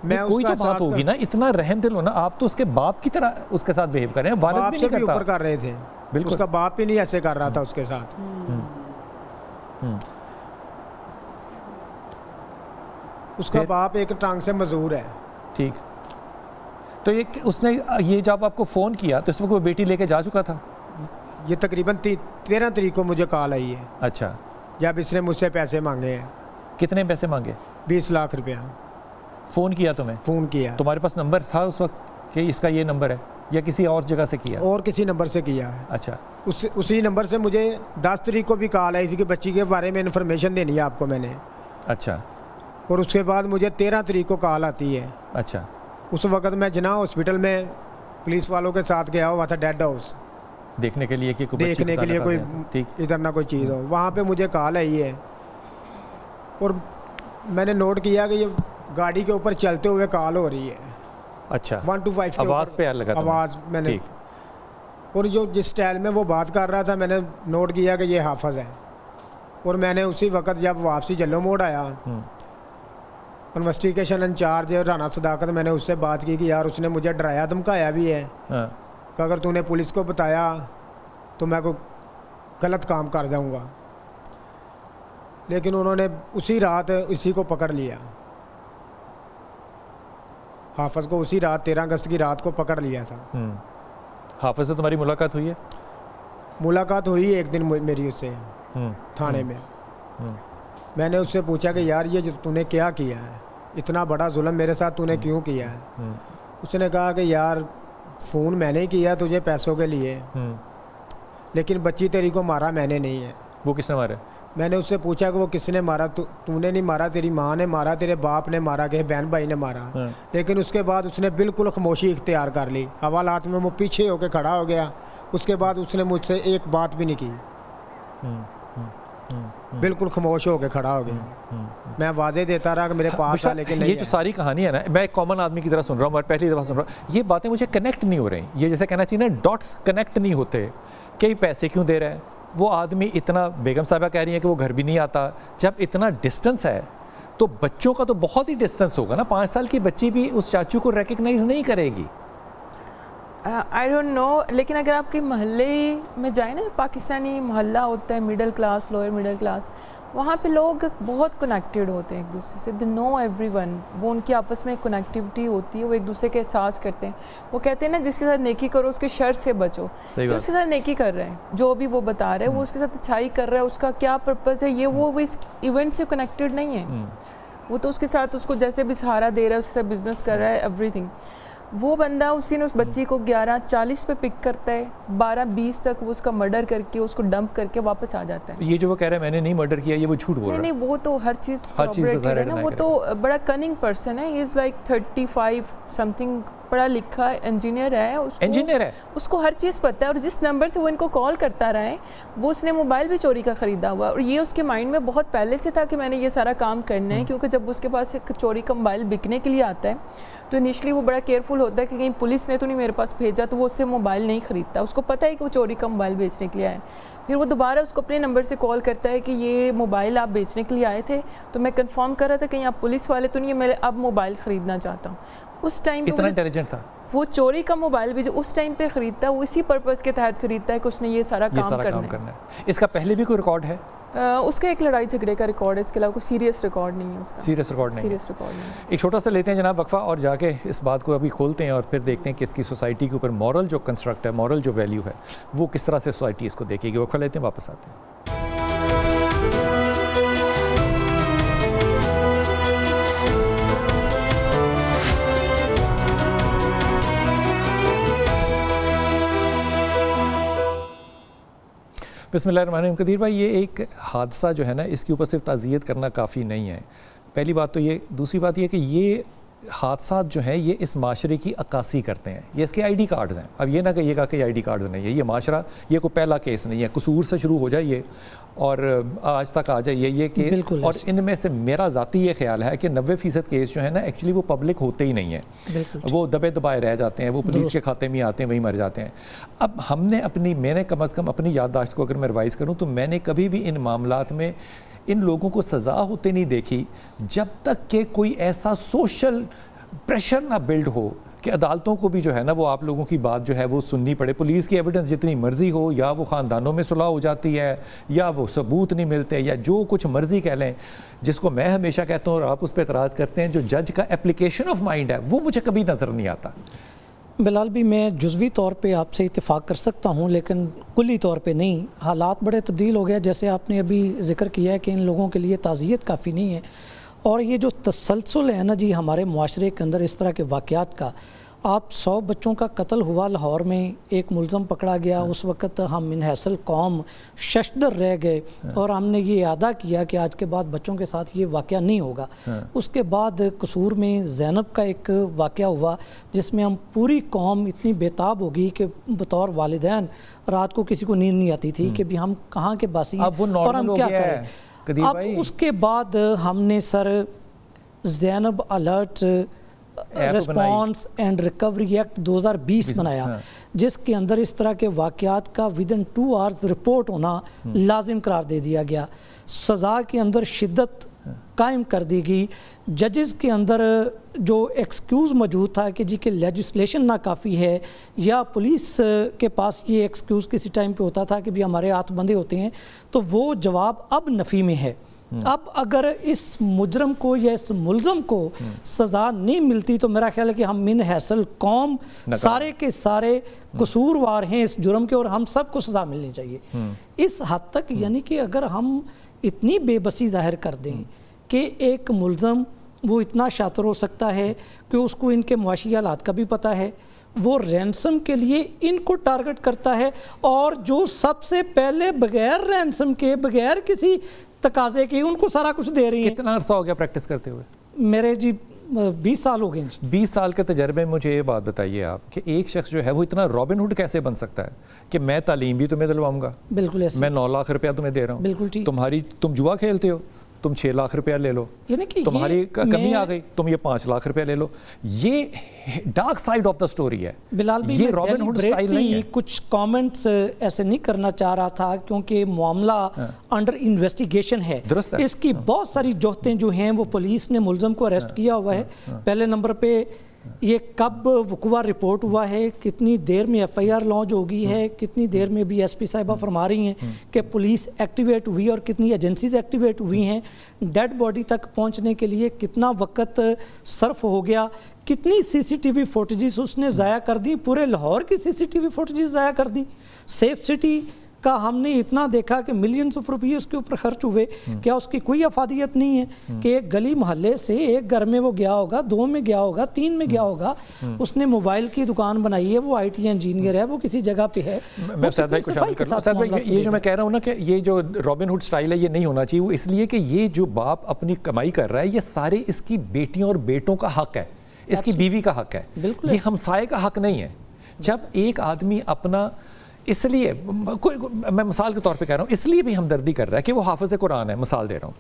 میں کوئی تو بات ہوگی نا, اتنا رحم دل ہونا. آپ تو اس کے باپ کی طرح اس کے ساتھ بہیو کر رہے ہیں, والد بھی نہیں کرتا. اوپر کر رہے تھے, اس کا باپ بھی نہیں ایسے کر رہا تھا اس کے ساتھ. اس کا باپ ایک ٹانگ سے مزدور ہے. ٹھیک. تو یہ اس نے یہ جب آپ کو فون کیا تو اس وقت وہ بیٹی لے کے جا چکا تھا؟ یہ تقریباً 13 تاریخ کو مجھے کال آئی ہے. اچھا. جب اس نے مجھ سے پیسے مانگے ہیں. کتنے پیسے مانگے؟ 20 لاکھ روپیہ. فون کیا تمہیں؟ فون کیا. تمہارے پاس نمبر تھا اس وقت کہ اس کا یہ نمبر ہے, یا کسی اور جگہ سے کیا؟ اور کسی نمبر سے کیا ہے. اچھا. اسی نمبر سے مجھے 10 تاریخ کو بھی کال آئی تھی کہ بچی کے بارے میں انفارمیشن دینی ہے آپ کو میں نے. اچھا. اور اس کے بعد مجھے 13 تاریخ کو کال آتی ہے. اچھا. اس وقت میں جناح ہاسپٹل میں پولیس والوں کے ساتھ گیا ہوا تھا, ڈیڈ ہاؤس دیکھنے کے لیے کہ کوئی ادھر نہ کوئی چیز ہو. وہاں پہ مجھے کال آئی ہے, اور میں نے نوٹ کیا کہ یہ گاڑی کے اوپر چلتے ہوئے کال ہو رہی ہے. اچھا. 125 کے آواز پہ لگا آواز میں نے, اور جو جس سٹائل میں وہ بات کر رہا تھا میں نے نوٹ کیا کہ یہ حافظ ہے. اور میں نے اسی وقت جب واپسی جلو موڑ آیا, انویسٹیگیشن انچارج رانا صداقت, میں نے اس سے بات کی کہ یار اس نے مجھے ڈرایا دھمکایا بھی ہے کہ اگر تو نے پولیس کو بتایا تو میں کوئی غلط کام کر جاؤں گا. لیکن انہوں نے اسی رات اسی کو پکڑ لیا, حافظ کو اسی رات 13 اگست کی رات کو پکڑ لیا تھا. حافظ سے تمہاری ملاقات ہوئی ہے؟ ملاقات ہوئی ایک دن میری اس سے تھانے میں. میں نے اس سے پوچھا کہ یار یہ جو تو نے کیا کیا ہے, اتنا بڑا ظلم میرے ساتھ تو نے کیوں کیا ہے؟ اس نے کہا کہ یار فون میں نے کیا تجھے پیسوں کے لیے, لیکن بچی تیری کو مارا میں نے نہیں ہے. وہ کس نے مارا؟ میں نے اس سے پوچھا کہ وہ کس نے مارا. تو نے نہیں مارا, تیری ماں نے مارا, تیرے باپ نے مارا, کہ بہن بھائی نے مارا. لیکن اس کے بعد اس نے بالکل خاموشی اختیار کر لی. حوالات میں وہ پیچھے ہو کے کھڑا ہو گیا. اس کے بعد اس نے مجھ سے ایک بات بھی نہیں کی, بالکل خاموش ہو کے کھڑا ہو گیا. میں واضح دیتا رہا کہ میرے پاس آ, لیکن یہ جو ساری کہانی ہے نا, میں ایک کامن آدمی کی طرح سن رہا ہوں اور پہلی دفعہ سن رہا ہوں, یہ باتیں مجھے کنیکٹ نہیں ہو رہی. یہ جیسے کہنا چاہیے نا, ڈاٹس کنیکٹ نہیں ہوتے. کئی پیسے کیوں دے رہا ہے وہ آدمی؟ اتنا بیگم صاحبہ کہہ رہی ہیں کہ وہ گھر بھی نہیں آتا. جب اتنا ڈسٹنس ہے تو بچوں کا تو بہت ہی ڈسٹنس ہوگا نا. 5 سال کی بچی بھی اس چاچو کو ریکگنائز نہیں کرے گی. آئی ڈونٹ نو, لیکن اگر آپ کے محلے میں جائیں نا, پاکستانی محلہ ہوتا ہے, middle class, lower middle class, وہاں پہ لوگ بہت کنیکٹیڈ ہوتے ہیں ایک دوسرے سے. دے نو ایوری ون. وہ ان کی آپس میں کنیکٹیوٹی ہوتی ہے, وہ ایک دوسرے کے احساس کرتے ہیں. وہ کہتے ہیں نا جس کے ساتھ نیکی کرو اس کے شر سے بچو. جو اس کے ساتھ نیکی کر رہے ہیں, جو بھی وہ بتا رہے ہیں, وہ اس کے ساتھ اچھائی کر رہا ہے, اس کا کیا پرپز ہے, یہ وہ اس ایونٹ سے کنیکٹیڈ نہیں ہے. وہ تو اس کے ساتھ اس کو جیسے بھی سہارا دے رہا ہے, اس کے ساتھ بزنس کر رہا ہے, ایوری تھنگ. وہ بندہ اسی نے اس بچی کو 11:40 پہ پک کرتا ہے, 12:20 تک وہ اس کا مرڈر کر کے اس کو ڈمپ کر کے واپس آ جاتا ہے. یہ جو وہ کہہ رہا ہے میں نے نہیں مرڈر کیا, یہ وہ جھوٹ بول رہا ہے. نہیں, وہ تو ہر چیز ہے نا, وہ تو بڑا کننگ پرسن ہے. ہی از لائک 35 سم تھنگ, پڑھا لکھا انجینئر ہے. اس کو ہر چیز پتہ ہے, اور جس نمبر سے وہ ان کو کال کرتا رہا ہے وہ اس نے موبائل بھی چوری کا خریدا ہوا, اور یہ اس کے مائنڈ میں بہت پہلے سے تھا کہ میں نے یہ سارا کام کرنا ہے. کیونکہ جب اس کے پاس ایک چوری کا موبائل بکنے کے لیے آتا ہے تو انیشلی وہ بڑا کیئرفل ہوتا ہے کہ کہیں پولیس نے تو نہیں میرے پاس بھیجا, تو وہ اس سے موبائل نہیں خریدتا. اس کو پتہ ہے کہ وہ چوری کا موبائل بیچنے کے لیے آیا ہے. پھر وہ دوبارہ اس کو اپنے نمبر سے کال کرتا ہے کہ یہ موبائل آپ بیچنے کے لیے آئے تھے, تو میں کنفرم کر رہا تھا کہیں آپ پولیس والے تو نہیں, میں اب موبائل خریدنا چاہتا ہوں. اس ٹائم اتنا انٹیلیجنٹ تھا وہ. چوری کا موبائل بھی جو اس ٹائم پہ خریدتا ہے وہ اسی پرپز کے تحت خریدتا ہے کہ اس نے یہ سارا کام کرنا ہے. اس کا پہلے بھی کوئی ریکارڈ ہے؟ اس کا ایک لڑائی جھگڑے کا ریکارڈ ہے, اس کے علاوہ کوئی سیریس ریکارڈ نہیں ہے. اس کا سیریس ریکارڈ نہیں. ایک چھوٹا سا لیتے ہیں جناب وقفہ, اور جا کے اس بات کو ابھی کھولتے ہیں اور پھر دیکھتے ہیں کہ اس کی سوسائٹی کے اوپر مورل جو کنسٹرکٹ ہے, مورل جو ویلیو ہے, وہ کس طرح سے سوسائٹی اس کو دیکھے گی. وقفہ لیتے ہیں, واپس آتے ہیں. بسم اللہ الرحمن الرحیم. قدیر بھائی, یہ ایک حادثہ جو ہے نا, اس کے اوپر صرف تعزیت کرنا کافی نہیں ہے. پہلی بات تو یہ. دوسری بات یہ کہ یہ حادثات جو ہیں یہ اس معاشرے کی عکاسی کرتے ہیں, یہ اس کے آئی ڈی کارڈز ہیں. اب یہ نہ کہیے گا کہ آئی ڈی کارڈز نہیں ہے, یہ معاشرہ یہ کوئی پہلا کیس نہیں ہے, قصور سے شروع ہو جائیے اور آج تک آ جائیے یہ کیس. اور ان میں سے میرا ذاتی یہ خیال ہے کہ 90% کیس جو ہے نا ایکچولی وہ پبلک ہوتے ہی نہیں ہیں, وہ دبے دبائے رہ جاتے ہیں, وہ پولیس کے کھاتے میں آتے ہیں, وہیں مر جاتے ہیں. اب ہم نے میں نے کم از کم اپنی یادداشت کو اگر میں ریوائز کروں تو میں نے کبھی بھی ان معاملات میں ان لوگوں کو سزا ہوتے نہیں دیکھی جب تک کہ کوئی ایسا سوشل پریشر نہ بلڈ ہو کہ عدالتوں کو بھی جو ہے نا وہ آپ لوگوں کی بات جو ہے وہ سننی پڑے. پولیس کی ایویڈنس جتنی مرضی ہو, یا وہ خاندانوں میں صلح ہو جاتی ہے, یا وہ ثبوت نہیں ملتے, یا جو کچھ مرضی کہہ لیں, جس کو میں ہمیشہ کہتا ہوں اور آپ اس پہ اعتراض کرتے ہیں, جو جج کا اپلیکیشن آف مائنڈ ہے وہ مجھے کبھی نظر نہیں آتا. بلال بھی میں جزوی طور پہ آپ سے اتفاق کر سکتا ہوں لیکن کلی طور پہ نہیں. حالات بڑے تبدیل ہو گئے, جیسے آپ نے ابھی ذکر کیا ہے کہ ان لوگوں کے لیے تعزیت کافی نہیں ہے, اور یہ جو تسلسل ہے نا جی ہمارے معاشرے کے اندر اس طرح کے واقعات کا. آپ 100 بچوں کا قتل ہوا لاہور میں, ایک ملزم پکڑا گیا, اس وقت ہم منحصل قوم ششدر رہ گئے اور ہم نے یہ اعادہ کیا کہ آج کے بعد بچوں کے ساتھ یہ واقعہ نہیں ہوگا. اس کے بعد قصور میں زینب کا ایک واقعہ ہوا جس میں ہم پوری قوم اتنی بےتاب ہو گئی کہ بطور والدین رات کو کسی کو نیند نہیں آتی تھی کہ بھی ہم کہاں کے باسی ہیں اور ہم کیا کریں. اب اس کے بعد ہم نے sir Zainab alert response and recovery act 2020 بنایا, جس کے اندر اس طرح کے واقعات کا ودن 2 آورز رپورٹ ہونا لازم قرار دے دیا گیا. سزا کے اندر شدت قائم کر دی گئی. ججز کے اندر جو ایکسکیوز موجود تھا کہ جی کہ لیجسلیشن ناکافی ہے, یا پولیس کے پاس یہ ایکسکیوز کسی ٹائم پہ ہوتا تھا کہ بھی ہمارے ہاتھ بندھے ہوتے ہیں, تو وہ جواب اب نفی میں ہے. اب اگر اس مجرم کو یا اس ملزم کو سزا نہیں ملتی تو میرا خیال ہے کہ ہم من حیثل قوم سارے کے سارے قصوروار ہیں اس جرم کے, اور ہم سب کو سزا ملنی چاہیے. اس حد تک یعنی کہ اگر ہم اتنی بے بسی ظاہر کر دیں کہ ایک ملزم وہ اتنا شاطر ہو سکتا ہے کہ اس کو ان کے معاشی حالات کا بھی پتہ ہے, وہ رینسم کے لیے ان کو ٹارگٹ کرتا ہے, اور جو سب سے پہلے بغیر رینسم کے بغیر کسی تقاضے کے ان کو سارا کچھ دے رہی ہیں. کتنا عرصہ ہو گیا پریکٹس کرتے ہوئے؟ میرے جی 20 سال ہو گئے. 20 سال کے تجربے میں مجھے یہ بات بتائیے آپ کہ ایک شخص جو ہے وہ اتنا رابن ہوڈ کیسے بن سکتا ہے کہ میں تعلیم بھی تمہیں دلواؤں گا, بالکل ایسے, میں 9 لاکھ روپیہ تمہیں دے رہا ہوں, بالکل ٹھیک, تم جوا کھیلتے ہو, تم 6 لاکھ روپیہ لے لو, یعنی کہ تمہاری کمی آ گئی, تم یہ 5 لاکھ روپیہ لے لو. یہ dark side of the story ہے. بلال بھی یہ رابن ہوڈ سٹائل نہیں ہے. کچھ کامنٹس ایسے نہیں کرنا چاہ رہا تھا کیونکہ معاملہ انڈر انویسٹیگیشن ہے. اس کی بہت ساری جوہتیں جو ہیں وہ پولیس نے ملزم کو اریسٹ کیا ہوا ہے. پہلے نمبر پہ یہ کب وقوع رپورٹ ہوا ہے, کتنی دیر میں ایف آئی آر لانچ ہو گئی ہے, کتنی دیر میں بھی ایس پی صاحبہ فرما رہی ہیں کہ پولیس ایکٹیویٹ ہوئی اور کتنی ایجنسیز ایکٹیویٹ ہوئی ہیں, ڈیڈ باڈی تک پہنچنے کے لیے کتنا وقت صرف ہو گیا, کتنی سی سی ٹی وی فوٹیجز اس نے ضائع کر دی, پورے لاہور کی سی سی ٹی وی فوٹیجز ضائع کر دی. سیف سٹی کا ہم نے اتنا دیکھا کہ ملینز آف روپیے اس کے اوپر خرچ ہوئے, کیا اس کی کوئی افادیت نہیں ہے کہ ایک گلی محلے سے ایک گھر میں وہ گیا ہوگا, 2 میں گیا ہوگا, 3 میں گیا ہوگا, اس نے موبائل کی دکان بنائی ہے, وہ آئی ٹی انجینئر ہے, وہ کسی جگہ پہ ہے. میں سعد بھائی کو شامل کروں. سعد بھائی یہ جو میں کہہ رہا ہوں نا کہ یہ جو رابن ہوڈ سٹائل ہے یہ نہیں ہونا چاہیے, وہ اس لیے کہ یہ جو باپ اپنی کمائی کر رہا ہے یہ سارے اس کی بیٹیوں اور بیٹوں کا حق ہے, اس کی بیوی کا حق ہے, یہ ہمسائے کا حق نہیں ہے. جب ایک آدمی اپنا, اس لیے میں مثال کے طور پہ کہہ رہا ہوں, اس لیے بھی ہمدردی کر رہا ہے کہ وہ حافظ قرآن ہے, مثال دے رہا ہوں,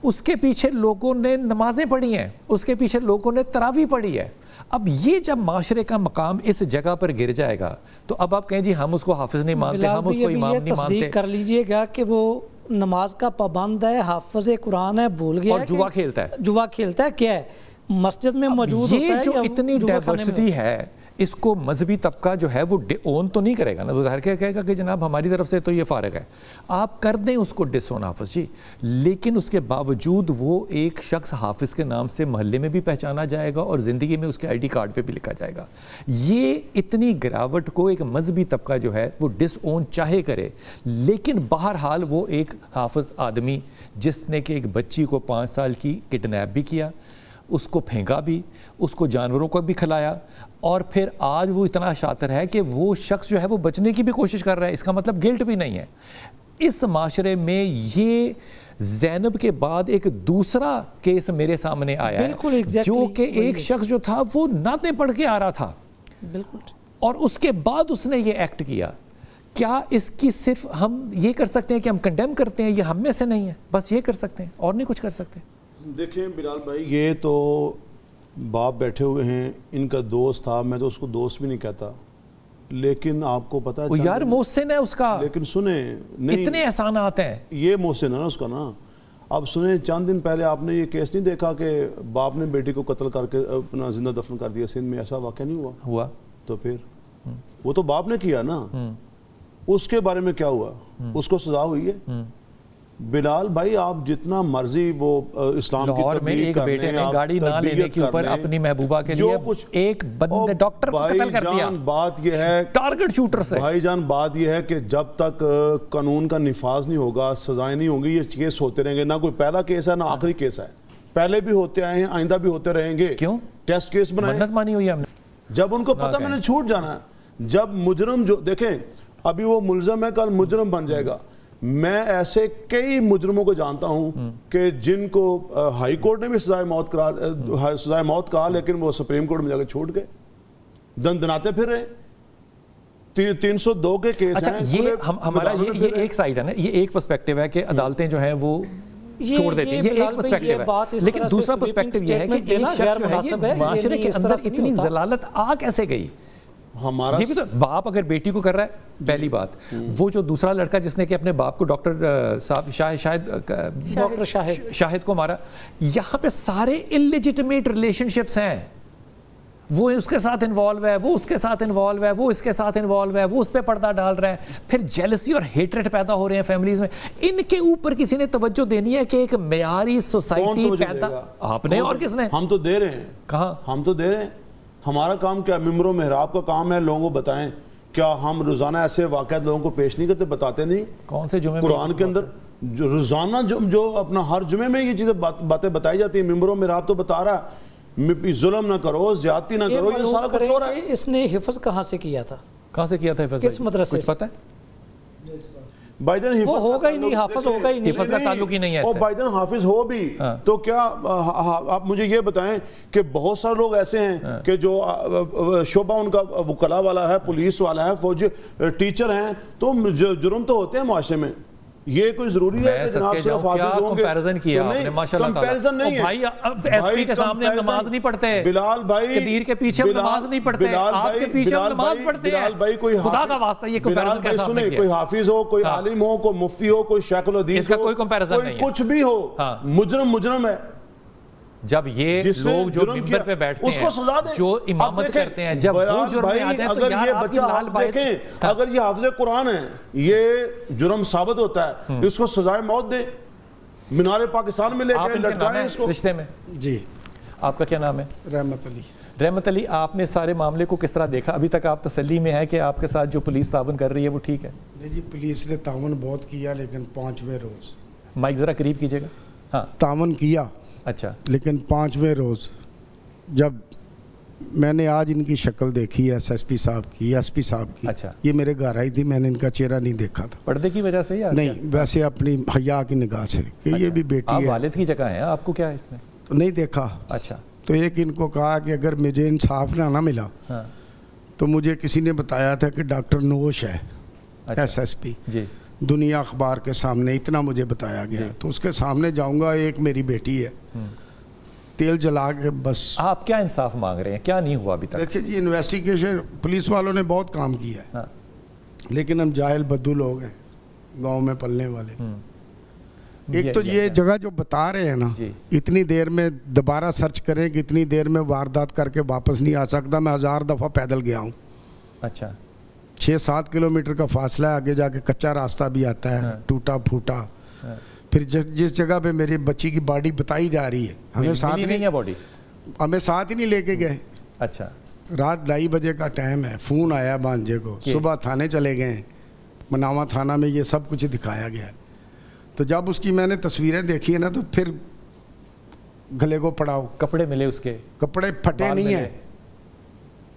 اس کے پیچھے لوگوں نے نمازیں پڑھی ہیں, اس کے پیچھے لوگوں نے تراویح پڑھی ہے. اب یہ جب معاشرے کا مقام اس جگہ پر گر جائے گا تو اب آپ کہیں جی ہم اس کو حافظ نہیں مانتے, ہم اس کو امام نہیں مانتے. تصدیق کر لیجئے گا کہ وہ نماز کا پابند ہے, حافظ قرآن ہے, بھول گیا اور جوا کھیلتا ہے. جوا کھیلتا ہے کیا ہے, مسجد میں موجود ہوتا ہے. یہ جو اتنی ڈائیورسٹی ہے اس کو مذہبی طبقہ جو ہے وہ اون تو نہیں کرے گا نا, وہ ظاہر کہے گا کہ جناب ہماری طرف سے تو یہ فارغ ہے, آپ کر دیں اس کو ڈس اون حافظ جی, لیکن اس کے باوجود وہ ایک شخص حافظ کے نام سے محلے میں بھی پہچانا جائے گا اور زندگی میں اس کے آئی ڈی کارڈ پہ بھی لکھا جائے گا. یہ اتنی گراوٹ کو ایک مذہبی طبقہ جو ہے وہ ڈس اون چاہے کرے, لیکن بہرحال وہ ایک حافظ آدمی جس نے کہ ایک بچی کو 5 سال کی کڈنیپ بھی کیا, اس کو پھینکا بھی, اس کو جانوروں کو بھی کھلایا, اور پھر آج وہ اتنا شاطر ہے کہ وہ شخص جو ہے وہ بچنے کی بھی کوشش کر رہا ہے, اس کا مطلب گلٹ بھی نہیں ہے. اس معاشرے میں یہ زینب کے بعد ایک دوسرا کیس میرے سامنے آیا ہے جو کہ ایک شخص جو تھا وہ نعتیں پڑھ کے آ رہا تھا بالکل، اور اس کے بعد اس نے یہ ایکٹ کیا. کیا اس کی صرف ہم یہ کر سکتے ہیں کہ ہم کنڈیم کرتے ہیں؟ یہ ہم میں سے نہیں ہے، بس یہ کر سکتے ہیں اور نہیں کچھ کر سکتے. دیکھیں بلال بھائی، یہ تو باپ بیٹھے ہوئے ہیں، ان کا دوست تھا، میں تو اس کو دوست بھی نہیں کہتا، لیکن آپ کو پتا ہے یار محسن ہے اس کا، لیکن سنیں نہیں، اتنے احسانات ہیں. یہ محسن ہے نا اس کا نا. اب سنیں، چند دن پہلے آپ نے یہ کیس نہیں دیکھا کہ باپ نے بیٹی کو قتل کر کے اپنا زندہ دفن کر دیا سندھ میں؟ ایسا واقعہ نہیں ہوا؟ تو پھر وہ تو باپ نے کیا نا. اس کے بارے میں کیا ہوا؟ اس کو سزا ہوئی ہے. بلال بھائی آپ جتنا مرضی وہ اسلام کی لاہور میں ایک بیٹے نے گاڑی نہ لینے کے اوپر اپنی محبوبہ کے لیے ایک بندے ڈاکٹر کو قتل کر دیا. بات یہ ہے ٹارگٹ شوٹر سے. بھائی جان بات یہ ہے کہ جب تک قانون کا نفاذ نہیں ہوگا، سزائیں نہیں ہوں گی، یہ کیس ہوتے رہیں گے. نہ کوئی پہلا کیس ہے نہ آخری کیس ہے، پہلے بھی ہوتے آئے ہیں، آئندہ بھی ہوتے رہیں گے. کیوں؟ ٹیسٹ کیس بنائیں. منت مانی ہوئی ہم نے. جب ان کو پتہ میں نے چھوٹ جانا ہے، جب مجرم جو دیکھیں ابھی وہ ملزم ہے، کل مجرم بن جائے گا. میں ایسے کئی مجرموں کو جانتا ہوں کہ جن کو ہائی کورٹ نے بھی سزائے موت کہا، لیکن وہ سپریم کورٹ میں جا کے چھوٹ گئے، دندناتے پھر رہے. 302 کے کیس اچھا ہیں. یہ ہمارا یہ ایک سائیڈ ہے نا، یہ ایک پرسپیکٹیو ہے کہ عدالتیں جو ہیں وہ چھوڑ دیتی ہیں، یہ ایک پرسپیکٹیو ہے. لیکن دوسرا پرسپیکٹیو یہ ہے کہ ایک شخص جو ہے یہ معاشرے کے اندر اتنی ضلالت آ کیسے گئی؟ ہمارا یہ بھی تو باپ اگر بیٹی کو کر رہا ہے، پہلی بات. وہ جو دوسرا لڑکا جس نے کہ اپنے باپ کو ڈاکٹر صاحب شاہد کو مارا، یہاں پہ سارے انلیجٹمیٹ ریلیشن شپس ہیں. وہ اس کے ساتھ انوالو ہے، وہ اس کے ساتھ انوالو ہے، وہ اس کے ساتھ انوالو ہے، وہ اس پہ پردہ ڈال رہا ہے. پھر جیلسی اور ہیٹریٹ پیدا ہو رہے ہیں فیملیز میں. ان کے اوپر کسی نے توجہ دینی ہے کہ ایک معیاری سوسائٹی پیدا، آپ نے اور کس نے؟ ہم تو دے رہے ہیں. کہاں؟ ہم تو دے رہے ہیں. ہمارا کام کیا؟ ممبر و محراب کا کام ہے لوگوں کو بتائیں. کیا ہم روزانہ ایسے واقعات لوگوں کو پیش نہیں کرتے؟ بتاتے نہیں. کون سے جمعے؟ قرآن کے اندر جو روزانہ جو اپنا ہر جمعے میں یہ چیزیں باتیں بتائی جاتی ہیں. ممبر و محراب تو بتا رہا ہے ظلم نہ کرو، زیادتی نہ کرو، یہ سارا کچھ ہو رہا ہے. اس نے حفظ کہاں سے کیا تھا؟ کہاں سے کیا تھا حفظ؟ کس مدرسے کچھ پتہ ہے؟ بھائی جان وہ ہوگا ہی نہیں، حافظ ہوگا ہی نہیں. حفظ کا تعلق ہی نہیں ہے. اور بھائی جان حافظ ہو بھی تو کیا آپ مجھے یہ بتائیں کہ بہت سارے لوگ ایسے ہیں کہ جو شعبہ ان کا وکلا والا ہے، پولیس والا ہے، فوجی ٹیچر ہیں، تو جرم تو ہوتے ہیں معاشرے میں. یہ کوئی ضروری ہے کہ جناب صرف حافظ ہوں گے؟ کمپیریزن کیا آپ نے ماشاءاللہ تعالی. کمپیریزن نہیں ہے بھائی، ایس پی کے سامنے ہم نماز نہیں پڑھتے. بلال بھائی، قدیر کے پیچھے ہم نماز نہیں پڑھتے. آپ کے پیچھے ہم نماز پڑھتے ہیں. خدا کا واسطہ یہ کمپیریزن کیسا آپ نے کیا؟ کوئی حافظ ہو، کوئی عالم ہو، کوئی مفتی ہو، کوئی شیخ الحدیث ہو، اس کا کوئی کمپیریزن نہیں ہے. کچھ بھی ہو، مجرم ہے. جب یہ لوگ جو ممبر پہ بیٹھتے ہیں، جو امامت کرتے ہیں، جب وہ جرم میں آ جائیں تو یار آپ کی لال بھائی دیکھیں، اگر یہ حافظ قرآن ہے، یہ جرم ثابت ہوتا ہے، اس کو سزائے موت دے. مینار پاکستان میں لے کے لٹکائیں اس کو. رشتے میں جی. آپ کا کیا نام ہے؟ رحمت علی. رحمت علی، آپ نے سارے معاملے کو کس طرح دیکھا؟ ابھی تک آپ تسلی میں ہے کہ آپ کے ساتھ جو پولیس تعاون کر رہی ہے وہ ٹھیک ہے؟ نہیں جی، پولیس نے تعاون بہت کیا، لیکن 5ویں روز. مائک ذرا قریب کیجیے گا. ہاں، تعاون کیا، اچھا، لیکن 5ویں روز جب میں نے آج ان کی شکل دیکھی ہے، ایس پی صاحب کی، ایس پی صاحب کی، اچھا، یہ میرے گھر آئی تھی، میں نے ان کا چہرہ نہیں دیکھا تھا. پردے کی وجہ سے یا نہیں، ویسے اپنی حیا کی نگاہ سے کہ یہ بھی بیٹی آپ ہے. والد کی جگہ ہیں، آپ کو کیا ہے اس میں؟ تو نہیں دیکھا. اچھا. تو ایک ان کو کہا کہ اگر مجھے انصاف نہ ملا تو مجھے کسی نے بتایا تھا کہ ڈاکٹر نوش ہے، ایس پی جی، دنیا اخبار کے سامنے اتنا مجھے بتایا گیا. تو اس کے سامنے جاؤں گا، ایک میری بیٹی ہے، تیل جلا کے بس. آپ کیا انصاف مانگ رہے ہیں؟ کیا نہیں ہوا ابھی تک؟ دیکھیں جی، انویسٹیگیشن پولیس والوں نے بہت کام کیا ہے، لیکن ہم جاہل بدو لوگ ہیں، گاؤں میں پلنے والے. ایک تو یہ جگہ جو بتا رہے ہیں نا، اتنی دیر میں دوبارہ سرچ کریں کہ اتنی دیر میں واردات کر کے واپس نہیں آ سکتا. میں 1000 دفعہ پیدل گیا ہوں. اچھا. 6-7 کلومیٹر کا فاصلہ ہے، آگے جا کے کچا راستہ بھی آتا ہے، ٹوٹا پھوٹا. پھر جس جگہ پہ میری بچی کی باڈی بتائی جا رہی ہے، ہمیں ساتھ ہی نہیں لے کے گئے. اچھا. رات 2:30 بجے کا ٹائم ہے، فون آیا بانجے کو، صبح تھانے چلے گئے، مناوا تھانہ میں یہ سب کچھ دکھایا گیا. تو جب اس کی میں نے تصویریں دیکھی ہیں نا، تو پھر گلے کو پڑاؤ. کپڑے ملے اس کے؟ کپڑے پھٹے نہیں ہیں،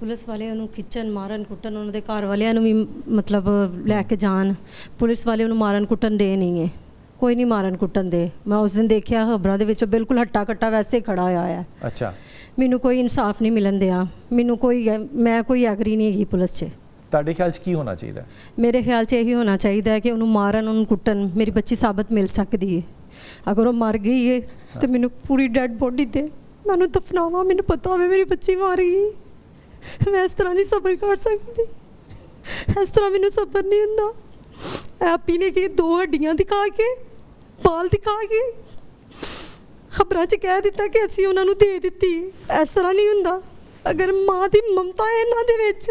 ਪੁਲਿਸ ਵਾਲੇ ਉਹਨੂੰ ਖਿੱਚਣ ਮਾਰਨ ਕੁੱਟਣ, ਉਹਨਾਂ ਦੇ ਘਰ ਵਾਲਿਆਂ ਨੂੰ ਵੀ ਮਤਲਬ ਲੈ ਕੇ ਜਾਣ, ਪੁਲਿਸ ਵਾਲੇ ਉਹਨੂੰ ਮਾਰਨ ਕੁੱਟਣ ਦੇ ਨਹੀਂ ਹੈ, ਕੋਈ ਨਹੀਂ ਮਾਰਨ ਕੁੱਟਣ ਦੇ। ਮੈਂ ਉਸ ਦਿਨ ਦੇਖਿਆ ਖਬਰਾਂ ਦੇ ਵਿੱਚ ਬਿਲਕੁਲ ਹੱਟਾ ਕੱਟਾ ਵੈਸੇ ਖੜਾ ਹੋਇਆ ਹੈ। ਅੱਛਾ, ਮੈਨੂੰ ਕੋਈ ਇਨਸਾਫ ਨਹੀਂ ਮਿਲਣ ਦਿਆ, ਮੈਨੂੰ ਕੋਈ, ਮੈਂ ਕੋਈ ਐਗਰੀ ਨਹੀਂ ਹੈਗੀ ਪੁਲਿਸ 'ਚ। ਤੁਹਾਡੇ ਖਿਆਲ 'ਚ ਕੀ ਹੋਣਾ ਚਾਹੀਦਾ? ਮੇਰੇ ਖਿਆਲ 'ਚ ਇਹੀ ਹੋਣਾ ਚਾਹੀਦਾ ਹੈ ਕਿ ਉਹਨੂੰ ਮਾਰਨ, ਉਹਨੂੰ ਕੁੱਟਣ, ਮੇਰੀ ਬੱਚੀ ਸਾਬਤ ਮਿਲ ਸਕਦੀ ਹੈ। ਅਗਰ ਉਹ ਮਰ ਗਈ ਹੈ ਤਾਂ ਮੈਨੂੰ ਪੂਰੀ ਡੈੱਡ ਬੋਡੀ ਤੇ ਮੈਨੂੰ ਦਫਨਾਵਾ, ਮੈਨੂੰ ਪਤਾ ਹੋਵੇ ਮੇਰੀ ਬੱਚੀ ਮਰ ਗਈ। ਮੈਂ ਇਸ ਤਰ੍ਹਾਂ ਨਹੀਂ ਸਬਰ ਕਰ ਸਕਦੀ, ਇਸ ਤਰ੍ਹਾਂ ਮੈਨੂੰ ਸਬਰ ਨਹੀਂ ਹੁੰਦਾ। ਆਪੀ ਨੇ ਕਿ 2 ਹੱਡੀਆਂ ਦਿਖਾ ਕੇ, ਬਾਲ ਦਿਖਾ ਕੇ ਖਬਰਾਂ 'ਚ ਕਹਿ ਦਿੱਤਾ ਕਿ ਅਸੀਂ ਉਹਨਾਂ ਨੂੰ ਦੇ ਦਿੱਤੀ। ਇਸ ਤਰ੍ਹਾਂ ਨਹੀਂ ਹੁੰਦਾ। ਅਗਰ ਮਾਂ ਦੀ ਮਮਤਾ ਹੈ ਇਹਨਾਂ ਦੇ ਵਿੱਚ,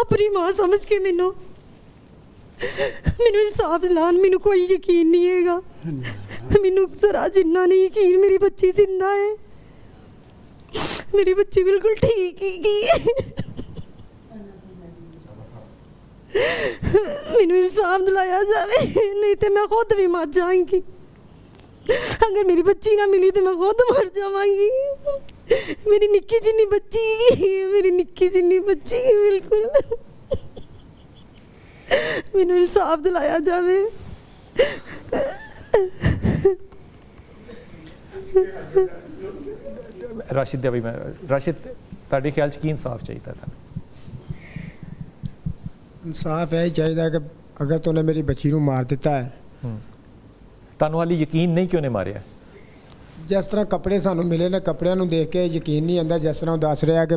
ਆਪਣੀ ਮਾਂ ਸਮਝ ਕੇ ਮੈਨੂੰ ਇਨਸਾਫ ਦਿਲਾਣ। ਮੈਨੂੰ ਕੋਈ ਯਕੀਨ ਨਹੀਂ ਹੈਗਾ, ਮੈਨੂੰ ਜ਼ਰਾ ਜਿੰਨਾ ਨਹੀਂ ਯਕੀਨ ਮੇਰੀ ਬੱਚੀ ਜ਼ਿੰਦਾ ਹੈ, ਮੇਰੀ ਬੱਚੀ ਬਿਲਕੁਲ ਠੀਕ ਹੈਗੀ ਹੈ। ਮੈਨੂੰ ਇਨਸਾਫ ਦਿਲਾਇਆ ਜਾਵੇ, ਨਹੀਂ ਤੇ ਮੈਂ ਖੁਦ ਵੀ ਮਰ ਜਾਵਾਂਗੀ। ਅਗਰ ਮੇਰੀ ਬੱਚੀ ਨਾ ਮਿਲੀ ਤੇ ਮੈਂ ਖੁਦ ਮਰ ਜਾਵਾਂਗੀ। ਮੇਰੀ ਨਿੱਕੀ ਜਿੰਨੀ ਬੱਚੀ, ਮੇਰੀ ਨਿੱਕੀ ਜਿੰਨੀ ਬੱਚੀ, ਬਿਲਕੁਲ ਮੈਨੂੰ ਇਨਸਾਫ ਦਿਲਾਇਆ ਜਾਵੇ। ਰਾਸ਼ਿਦ ਅਭੀ, ਮੈਂ ਰਾਸ਼ਿਦ, ਤੁਹਾਡੇ ਖਿਆਲ 'ਚ ਕੀ ਇਨਸਾਫ ਚਾਹੀਦਾ ਤੁਹਾਨੂੰ? ਇਨਸਾਫ ਇਹ ਚਾਹੀਦਾ ਕਿ ਅਗਰ ਤੂੰ ਮੇਰੀ ਬੱਚੀ ਨੂੰ ਮਾਰ ਦਿੱਤਾ ਹੈ, ਤੁਹਾਨੂੰ ਹਾਲੀ ਯਕੀਨ ਨਹੀਂ ਕਿ ਉਹਨੇ ਮਾਰਿਆ? ਜਿਸ ਤਰ੍ਹਾਂ ਕੱਪੜੇ ਸਾਨੂੰ ਮਿਲੇ ਨੇ, ਕੱਪੜਿਆਂ ਨੂੰ ਦੇਖ ਕੇ ਯਕੀਨ ਨਹੀਂ ਆਉਂਦਾ। ਜਿਸ ਤਰ੍ਹਾਂ ਉਹ ਦੱਸ ਰਿਹਾ ਕਿ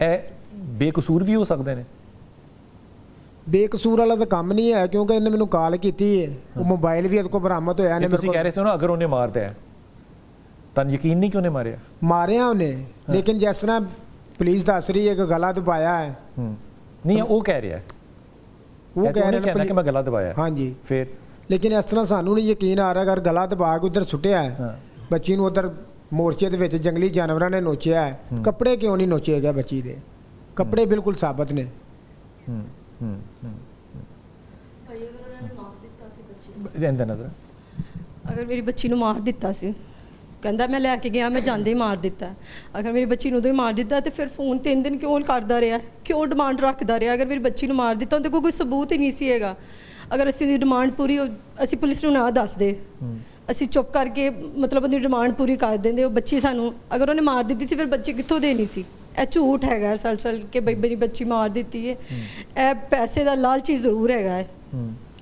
ਇਹ ਬੇਕਸੂਰ ਵੀ ਹੋ ਸਕਦੇ ਨੇ? ਬੇਕਸੂਰ ਵਾਲਾ ਤਾਂ ਕੰਮ ਨਹੀਂ ਹੈ, ਕਿਉਂਕਿ ਇਹਨੇ ਮੈਨੂੰ ਕਾਲ ਕੀਤੀ ਹੈ, ਉਹ ਮੋਬਾਈਲ ਵੀ ਇਹਦੇ ਕੋਲ ਬਰਾਮਦ ਹੋਇਆ ਨੇ। ਤੁਸੀਂ ਕਹਿ ਰਹੇ ਸੀ ਨਾ ਅਗਰ ਉਹਨੇ ਮਾਰ ਦਿਆ, ਤੁਹਾਨੂੰ ਯਕੀਨ ਨਹੀਂ ਕਿ ਉਹਨੇ ਮਾਰਿਆ? ਮਾਰਿਆ ਉਹਨੇ, ਲੇਕਿਨ ਜਿਸ ਤਰ੍ਹਾਂ ਪੁਲਿਸ ਦੱਸ ਰਹੀ ਹੈ ਕਿ ਗਲਾ ਦਬਾਇਆ ਹੈ। ਨਹੀਂ, ਉਹ ਕਹਿ ਰਿਹਾ, ਉਹ ਕਹਿ ਰਿਹਾ ਕਿ ਮੈਂ ਗਲਾ ਦਬਾਇਆ। ਹਾਂਜੀ, ਫਿਰ ਲੇਕਿਨ ਇਸ ਤਰ੍ਹਾਂ ਸਾਨੂੰ ਨਹੀਂ ਯਕੀਨ ਆ ਰਿਹਾ। ਅਗਰ ਗਲਾ ਦਬਾ ਕੇ ਉਧਰ ਸੁੱਟਿਆ ਹੈ ਬੱਚੀ ਨੂੰ, ਉਧਰ ਮੋਰਚੇ ਦੇ ਵਿੱਚ ਜੰਗਲੀ ਜਾਨਵਰਾਂ ਨੇ ਨੋਚਿਆ ਹੈ, ਕੱਪੜੇ ਕਿਉਂ ਨਹੀਂ ਨੋਚੇ ਗਏ ਬੱਚੀ ਦੇ? ਕੱਪੜੇ ਬਿਲਕੁਲ ਸਾਬਤ ਨੇ। ਅਗਰ ਮੇਰੀ ਬੱਚੀ ਨੂੰ ਮਾਰ ਦਿੱਤਾ ਸੀ, ਕਹਿੰਦਾ ਮੈਂ ਲੈ ਕੇ ਗਿਆ, ਮੈਂ ਜਾਂਦੇ ਹੀ ਮਾਰ ਦਿੱਤਾ। ਅਗਰ ਮੇਰੀ ਬੱਚੀ ਨੂੰ ਉਦੋਂ ਹੀ ਮਾਰ ਦਿੱਤਾ ਤੇ ਫਿਰ ਫੋਨ 3 ਦਿਨ ਕਿਉਂ ਕਰਦਾ ਰਿਹਾ, ਕਿਉਂ ਡਿਮਾਂਡ ਰੱਖਦਾ ਰਿਹਾ? ਅਗਰ ਮੇਰੀ ਬੱਚੀ ਨੂੰ ਮਾਰ ਦਿੱਤਾ ਉਹਦੇ ਕੋਲ ਕੋਈ ਸਬੂਤ ਹੀ ਨਹੀਂ ਸੀ ਹੈਗਾ। ਅਗਰ ਅਸੀਂ ਉਹਦੀ ਡਿਮਾਂਡ ਪੂਰੀ, ਅਸੀਂ ਪੁਲਿਸ ਨੂੰ ਨਾ ਦੱਸਦੇ, ਅਸੀਂ ਚੁੱਪ ਕਰਕੇ ਮਤਲਬ ਉਹਦੀ ਡਿਮਾਂਡ ਪੂਰੀ ਕਰ ਦਿੰਦੇ, ਉਹ ਬੱਚੀ ਸਾਨੂੰ, ਅਗਰ ਉਹਨੇ ਮਾਰ ਦਿੱਤੀ ਸੀ ਫਿਰ ਬੱਚੀ ਕਿੱਥੋਂ ਦੇਣੀ ਸੀ? ਇਹ ਝੂਠ ਹੈਗਾ ਸਲ ਕਿ ਬਈ ਮੇਰੀ ਬੱਚੀ ਮਾਰ ਦਿੱਤੀ ਹੈ। ਇਹ ਪੈਸੇ ਦਾ ਲਾਲਚੀ ਜ਼ਰੂਰ ਹੈਗਾ ਹੈ,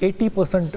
80%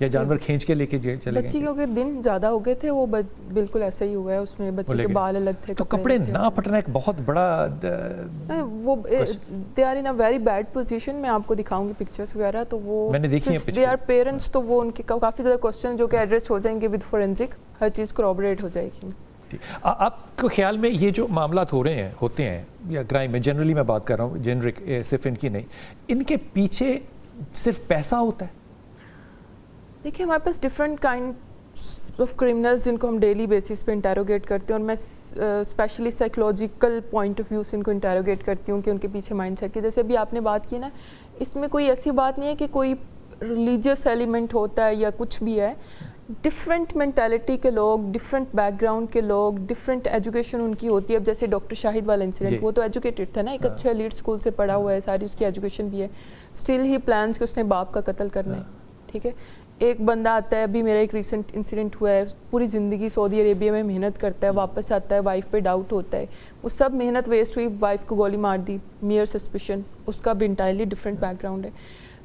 یا جانور کھینچ کے لے کے جیل چلے گئے؟ بچی کیونکہ دن زیادہ ہو گئے تھے وہ بالکل ایسا ہی ہوا ہے, اس میں بچے کے بال الگ تھے. تو کپڑے نہ پھٹنا ایک بہت بڑا وہ they are in a very bad position. میں آپ کو دکھاؤں گی پکچرس وغیرہ, تو وہ میں نے دیکھی ہیں دے آر پیرنٹس, تو وہ ان کے کافی زیادہ کوسچن جو کہ ایڈریس ہو جائیں گے ود فورینزک, ہر چیز کورابریٹ ہو جائے گی. آپ کو خیال میں یہ جو معاملات ہوتے ہیں یا کرائم میں, جنرلی میں بات کر رہا ہوں, جنرک صرف ان کی نہیں, ان کے پیچھے صرف پیسہ ہوتا ہے؟ دیکھیں ہمارے پاس ڈفرینٹ کائنڈ آف کرمنلز جن کو ہم ڈیلی بیسس پہ انٹیروگیٹ کرتے ہیں, اور میں specially psychological point of view سے ان کو انٹیروگیٹ کرتی ہوں کہ ان کے پیچھے مائنڈ سیٹ کی. جیسے ابھی آپ نے بات کی نا, اس میں کوئی ایسی بات نہیں ہے کہ کوئی ریلیجیس ایلیمنٹ ہوتا ہے یا کچھ بھی ہے. ڈفرینٹ مینٹیلٹی کے لوگ, ڈفرینٹ بیک گراؤنڈ کے لوگ, ڈفرینٹ ایجوکیشن ان کی ہوتی ہے. اب جیسے ڈاکٹر شاہد والا انسیڈنٹ, وہ تو ایجوکیٹڈ تھا نا, ایک اچھے ایلیٹ اسکول سے پڑھا ہوا ہے, ساری اس کی ایجوکیشن بھی ہے, اسٹل ہی پلانس کہ اس نے باپ کا قتل کرنا ہے. ٹھیک ہے, ایک بندہ آتا ہے, ابھی میرا ایک ریسنٹ انسیڈنٹ ہوا ہے, پوری زندگی سعودی عربیہ میں محنت کرتا ہے, واپس آتا ہے, وائف پہ ڈاؤٹ ہوتا ہے, وہ سب محنت ویسٹ ہوئی, وائف کو گولی مار دی, میئر سسپیشن, اس کا بھی انٹائرلی ڈفرینٹ بیک گراؤنڈ ہے.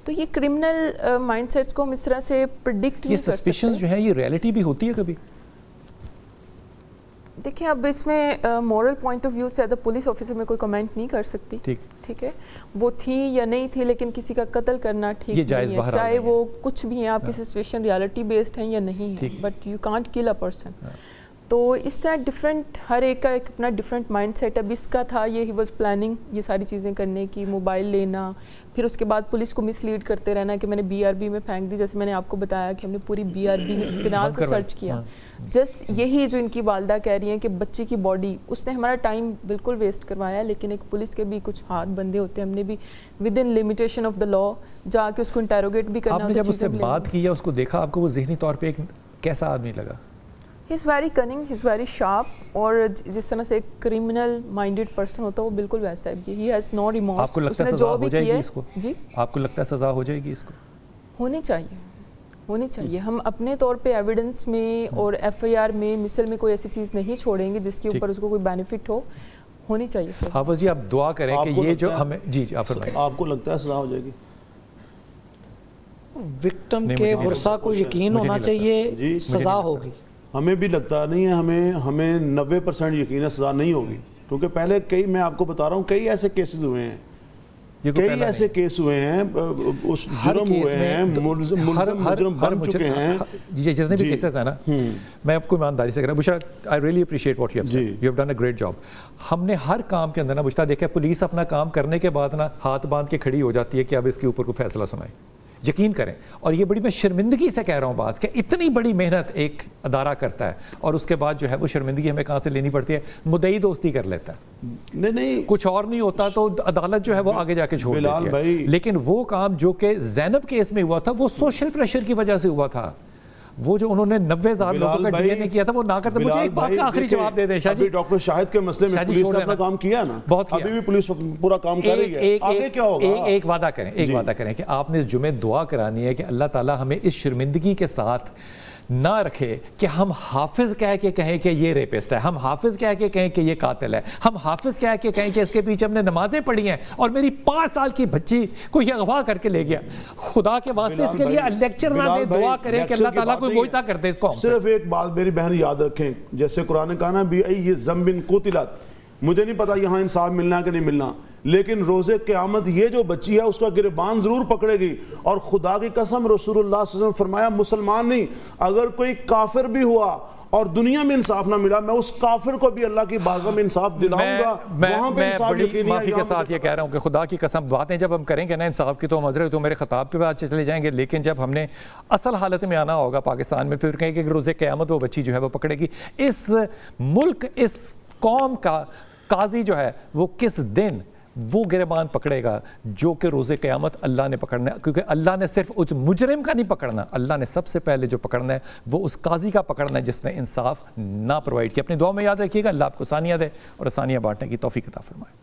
تو یہ کرمنل مائنڈ سیٹس کو ہم اس طرح سے پریڈکٹ نہیں کر سکتے. یہ سسپیشنز جو ہیں یہ ریئلٹی بھی ہوتی ہے کبھی؟ دیکھیں اب اس میں مورل پوائنٹ آف ویو سے ایز اے پولیس آفیسر میں کوئی کمنٹ نہیں کر سکتی. ٹھیک ہے, وہ تھی یا نہیں تھی, لیکن کسی کا قتل کرنا ٹھیک نہیں ہے, چاہے وہ کچھ بھی ہیں, آپ کی سچویشن ریالٹی بیسڈ ہیں یا نہیں ہے, بٹ یو کانٹ کل اے پرسن. تو اس طرح ڈفرینٹ, ہر ایک کا ایک اپنا ڈفرینٹ مائنڈ سیٹ. اب اس کا تھا یہ, ہی واز پلاننگ یہ ساری چیزیں کرنے کی, موبائل لینا, پھر اس کے بعد پولیس کو مس لیڈ کرتے رہنا کہ میں نے بی آر بی میں پھینک دی. جیسے میں نے آپ کو بتایا کہ ہم نے پوری بی آر بی کنال کو سرچ کیا. جسٹ یہی جو ان کی والدہ کہہ رہی ہیں کہ بچی کی باڈی, اس نے ہمارا ٹائم بالکل ویسٹ کروایا, لیکن ایک پولیس کے بھی کچھ ہاتھ بندے ہوتے ہیں, ہم نے بھی with in limitation of the law جا کے اس کو انٹیروگیٹ بھی کرنا. آپ نے جب اس سے بات کی یا اس کو دیکھا, آپ کو وہ ذہنی طور پہ ایک کیسا آدمی لگا؟ He is very cunning, he is very sharp, اور جس طرح سے ایک کرمنل مائنڈیڈ پرسن ہوتا ہے وہ بالکل ویسا ہے. He has no remorse. آپ کو لگتا ہے سزا ہو جائے گی اس کو؟ جی, آپ کو لگتا ہے سزا ہو جائے گی اس کو؟ ہونی چاہیے. ہم اپنے طور پہ ایویڈنس میں اور ایف آئی آر میں مثل میں کوئی ایسی چیز نہیں چھوڑیں گے جس کے اوپر اس کو کوئی بینیفٹ ہو. ہونی چاہیے. حافظ جی آپ دعا کریں کہ یہ جو ہمیں, جی آپ فرمائیں, آپ کو لگتا ہے سزا ہو جائے گی؟ وکٹم کے ورثہ کو یقین ہونا چاہیے سزا ہوگی. ہمیں بھی لگتا نہیں ہے, ہمیں 90% یقین ہے سزا نہیں ہوگی, کیونکہ پہلے میں آپ کو بتا رہا ہوں کئی ایسے کیسز ہوئے ہیں, کئی ایسے کیس ہوئے ہیں, اس جرم ہوئے ہیں, مجرم بن چکے ہیں. یہ جتنے بھی کیسز ہیں نا, میں آپ کو ایمانداری سے کہہ رہا ہوں Bushra, I really appreciate what you have said, you have done a great job. ہم نے ہر کام کے اندر نا بشرا دیکھا, پولیس اپنا کام کرنے کے بعد نا ہاتھ باندھ کے کھڑی ہو جاتی ہے کہ اب اس کے اوپر کوئی فیصلہ سنائے. یقین کریں, اور یہ بڑی میں شرمندگی سے کہہ رہا ہوں بات, کہ اتنی بڑی محنت ایک ادارہ کرتا ہے اور اس کے بعد جو ہے وہ شرمندگی ہمیں کہاں سے لینی پڑتی ہے, مدعی دوستی کر لیتا ہے. نہیں کچھ اور نہیں ہوتا تو عدالت جو ہے وہ آگے جا کے چھوڑ دیتی ہے. لیکن وہ کام جو کہ زینب کیس میں ہوا تھا وہ سوشل پریشر کی وجہ سے ہوا تھا. وہ جو انہوں نے 90,000 لوگوں کا ڈی این اے کیا تھا وہ نہ کرتے. مجھے ایک بات کا آخری جواب دے دیں شاہ جی. ڈاکٹر شاہد کے مسئلے میں پولیس نے اپنا کام کیا نا, بہت ابھی بھی پولیس پورا کام کر رہی ہے. آگے کیا ہوگا؟ ایک وعدہ کریں کہ آپ نے جمعے دعا کرانی ہے کہ اللہ تعالیٰ ہمیں اس شرمندگی کے ساتھ نہ رکھے کہ ہم حافظ کہہ کے کہیں کہ یہ ریپسٹ ہے, ہم حافظ کہہ کے کہیں کہ یہ قاتل ہے, ہم حافظ کہہ کے کہیں کہ اس کے پیچھے ہم نے نمازیں پڑھی ہیں اور میری 5 سال کی بچی کو یہ اغوا کر کے لے گیا. خدا کے واسطے اس کے لیے لیکچر نہ دیں, دعا کریں کہ اللہ تعالیٰ کوئی معجزہ کر دے اس کو. صرف ایک بات میری بہن یاد رکھیں, جیسے قرآن نے کہا نا بھی ای ذنب قتلت, مجھے نہیں پتا یہاں انصاف ملنا کہ نہیں ملنا, لیکن روز قیامت یہ جو بچی ہے اس کا گریبان ضرور پکڑے گی. اور خدا کی قسم رسول اللہ صلی اللہ علیہ وسلم فرمایا, مسلمان نہیں اگر کوئی کافر بھی ہوا اور دنیا میں انصاف نہ ملا, میں اس کافر کو بھی اللہ کی بارگاہ میں انصاف دلاؤں گا. وہاں پہ انصاف بڑی معافی کے ساتھ یہ کہہ رہا ہوں کہ خدا کی قسم باتیں جب ہم کریں گے نا انصاف کی تو مضرے تو میرے خطاب پہ بات چلے جائیں گے, لیکن جب ہم نے اصل حالت میں آنا ہوگا پاکستان میں, پھر کہیں کہ روز قیامت وہ بچی جو ہے وہ پکڑے گی. اس ملک, اس قوم کا قاضی جو ہے وہ کس دن وہ گریبان پکڑے گا جو کہ روز قیامت اللہ نے پکڑنا ہے, کیونکہ اللہ نے صرف اس مجرم کا نہیں پکڑنا, اللہ نے سب سے پہلے جو پکڑنا ہے وہ اس قاضی کا پکڑنا ہے جس نے انصاف نہ پرووائڈ کیا. اپنی دعا میں یاد رکھیے گا, اللہ آپ کو آسانیاں دے اور آسانیاں بانٹنے کی توفیق عطا فرمائے.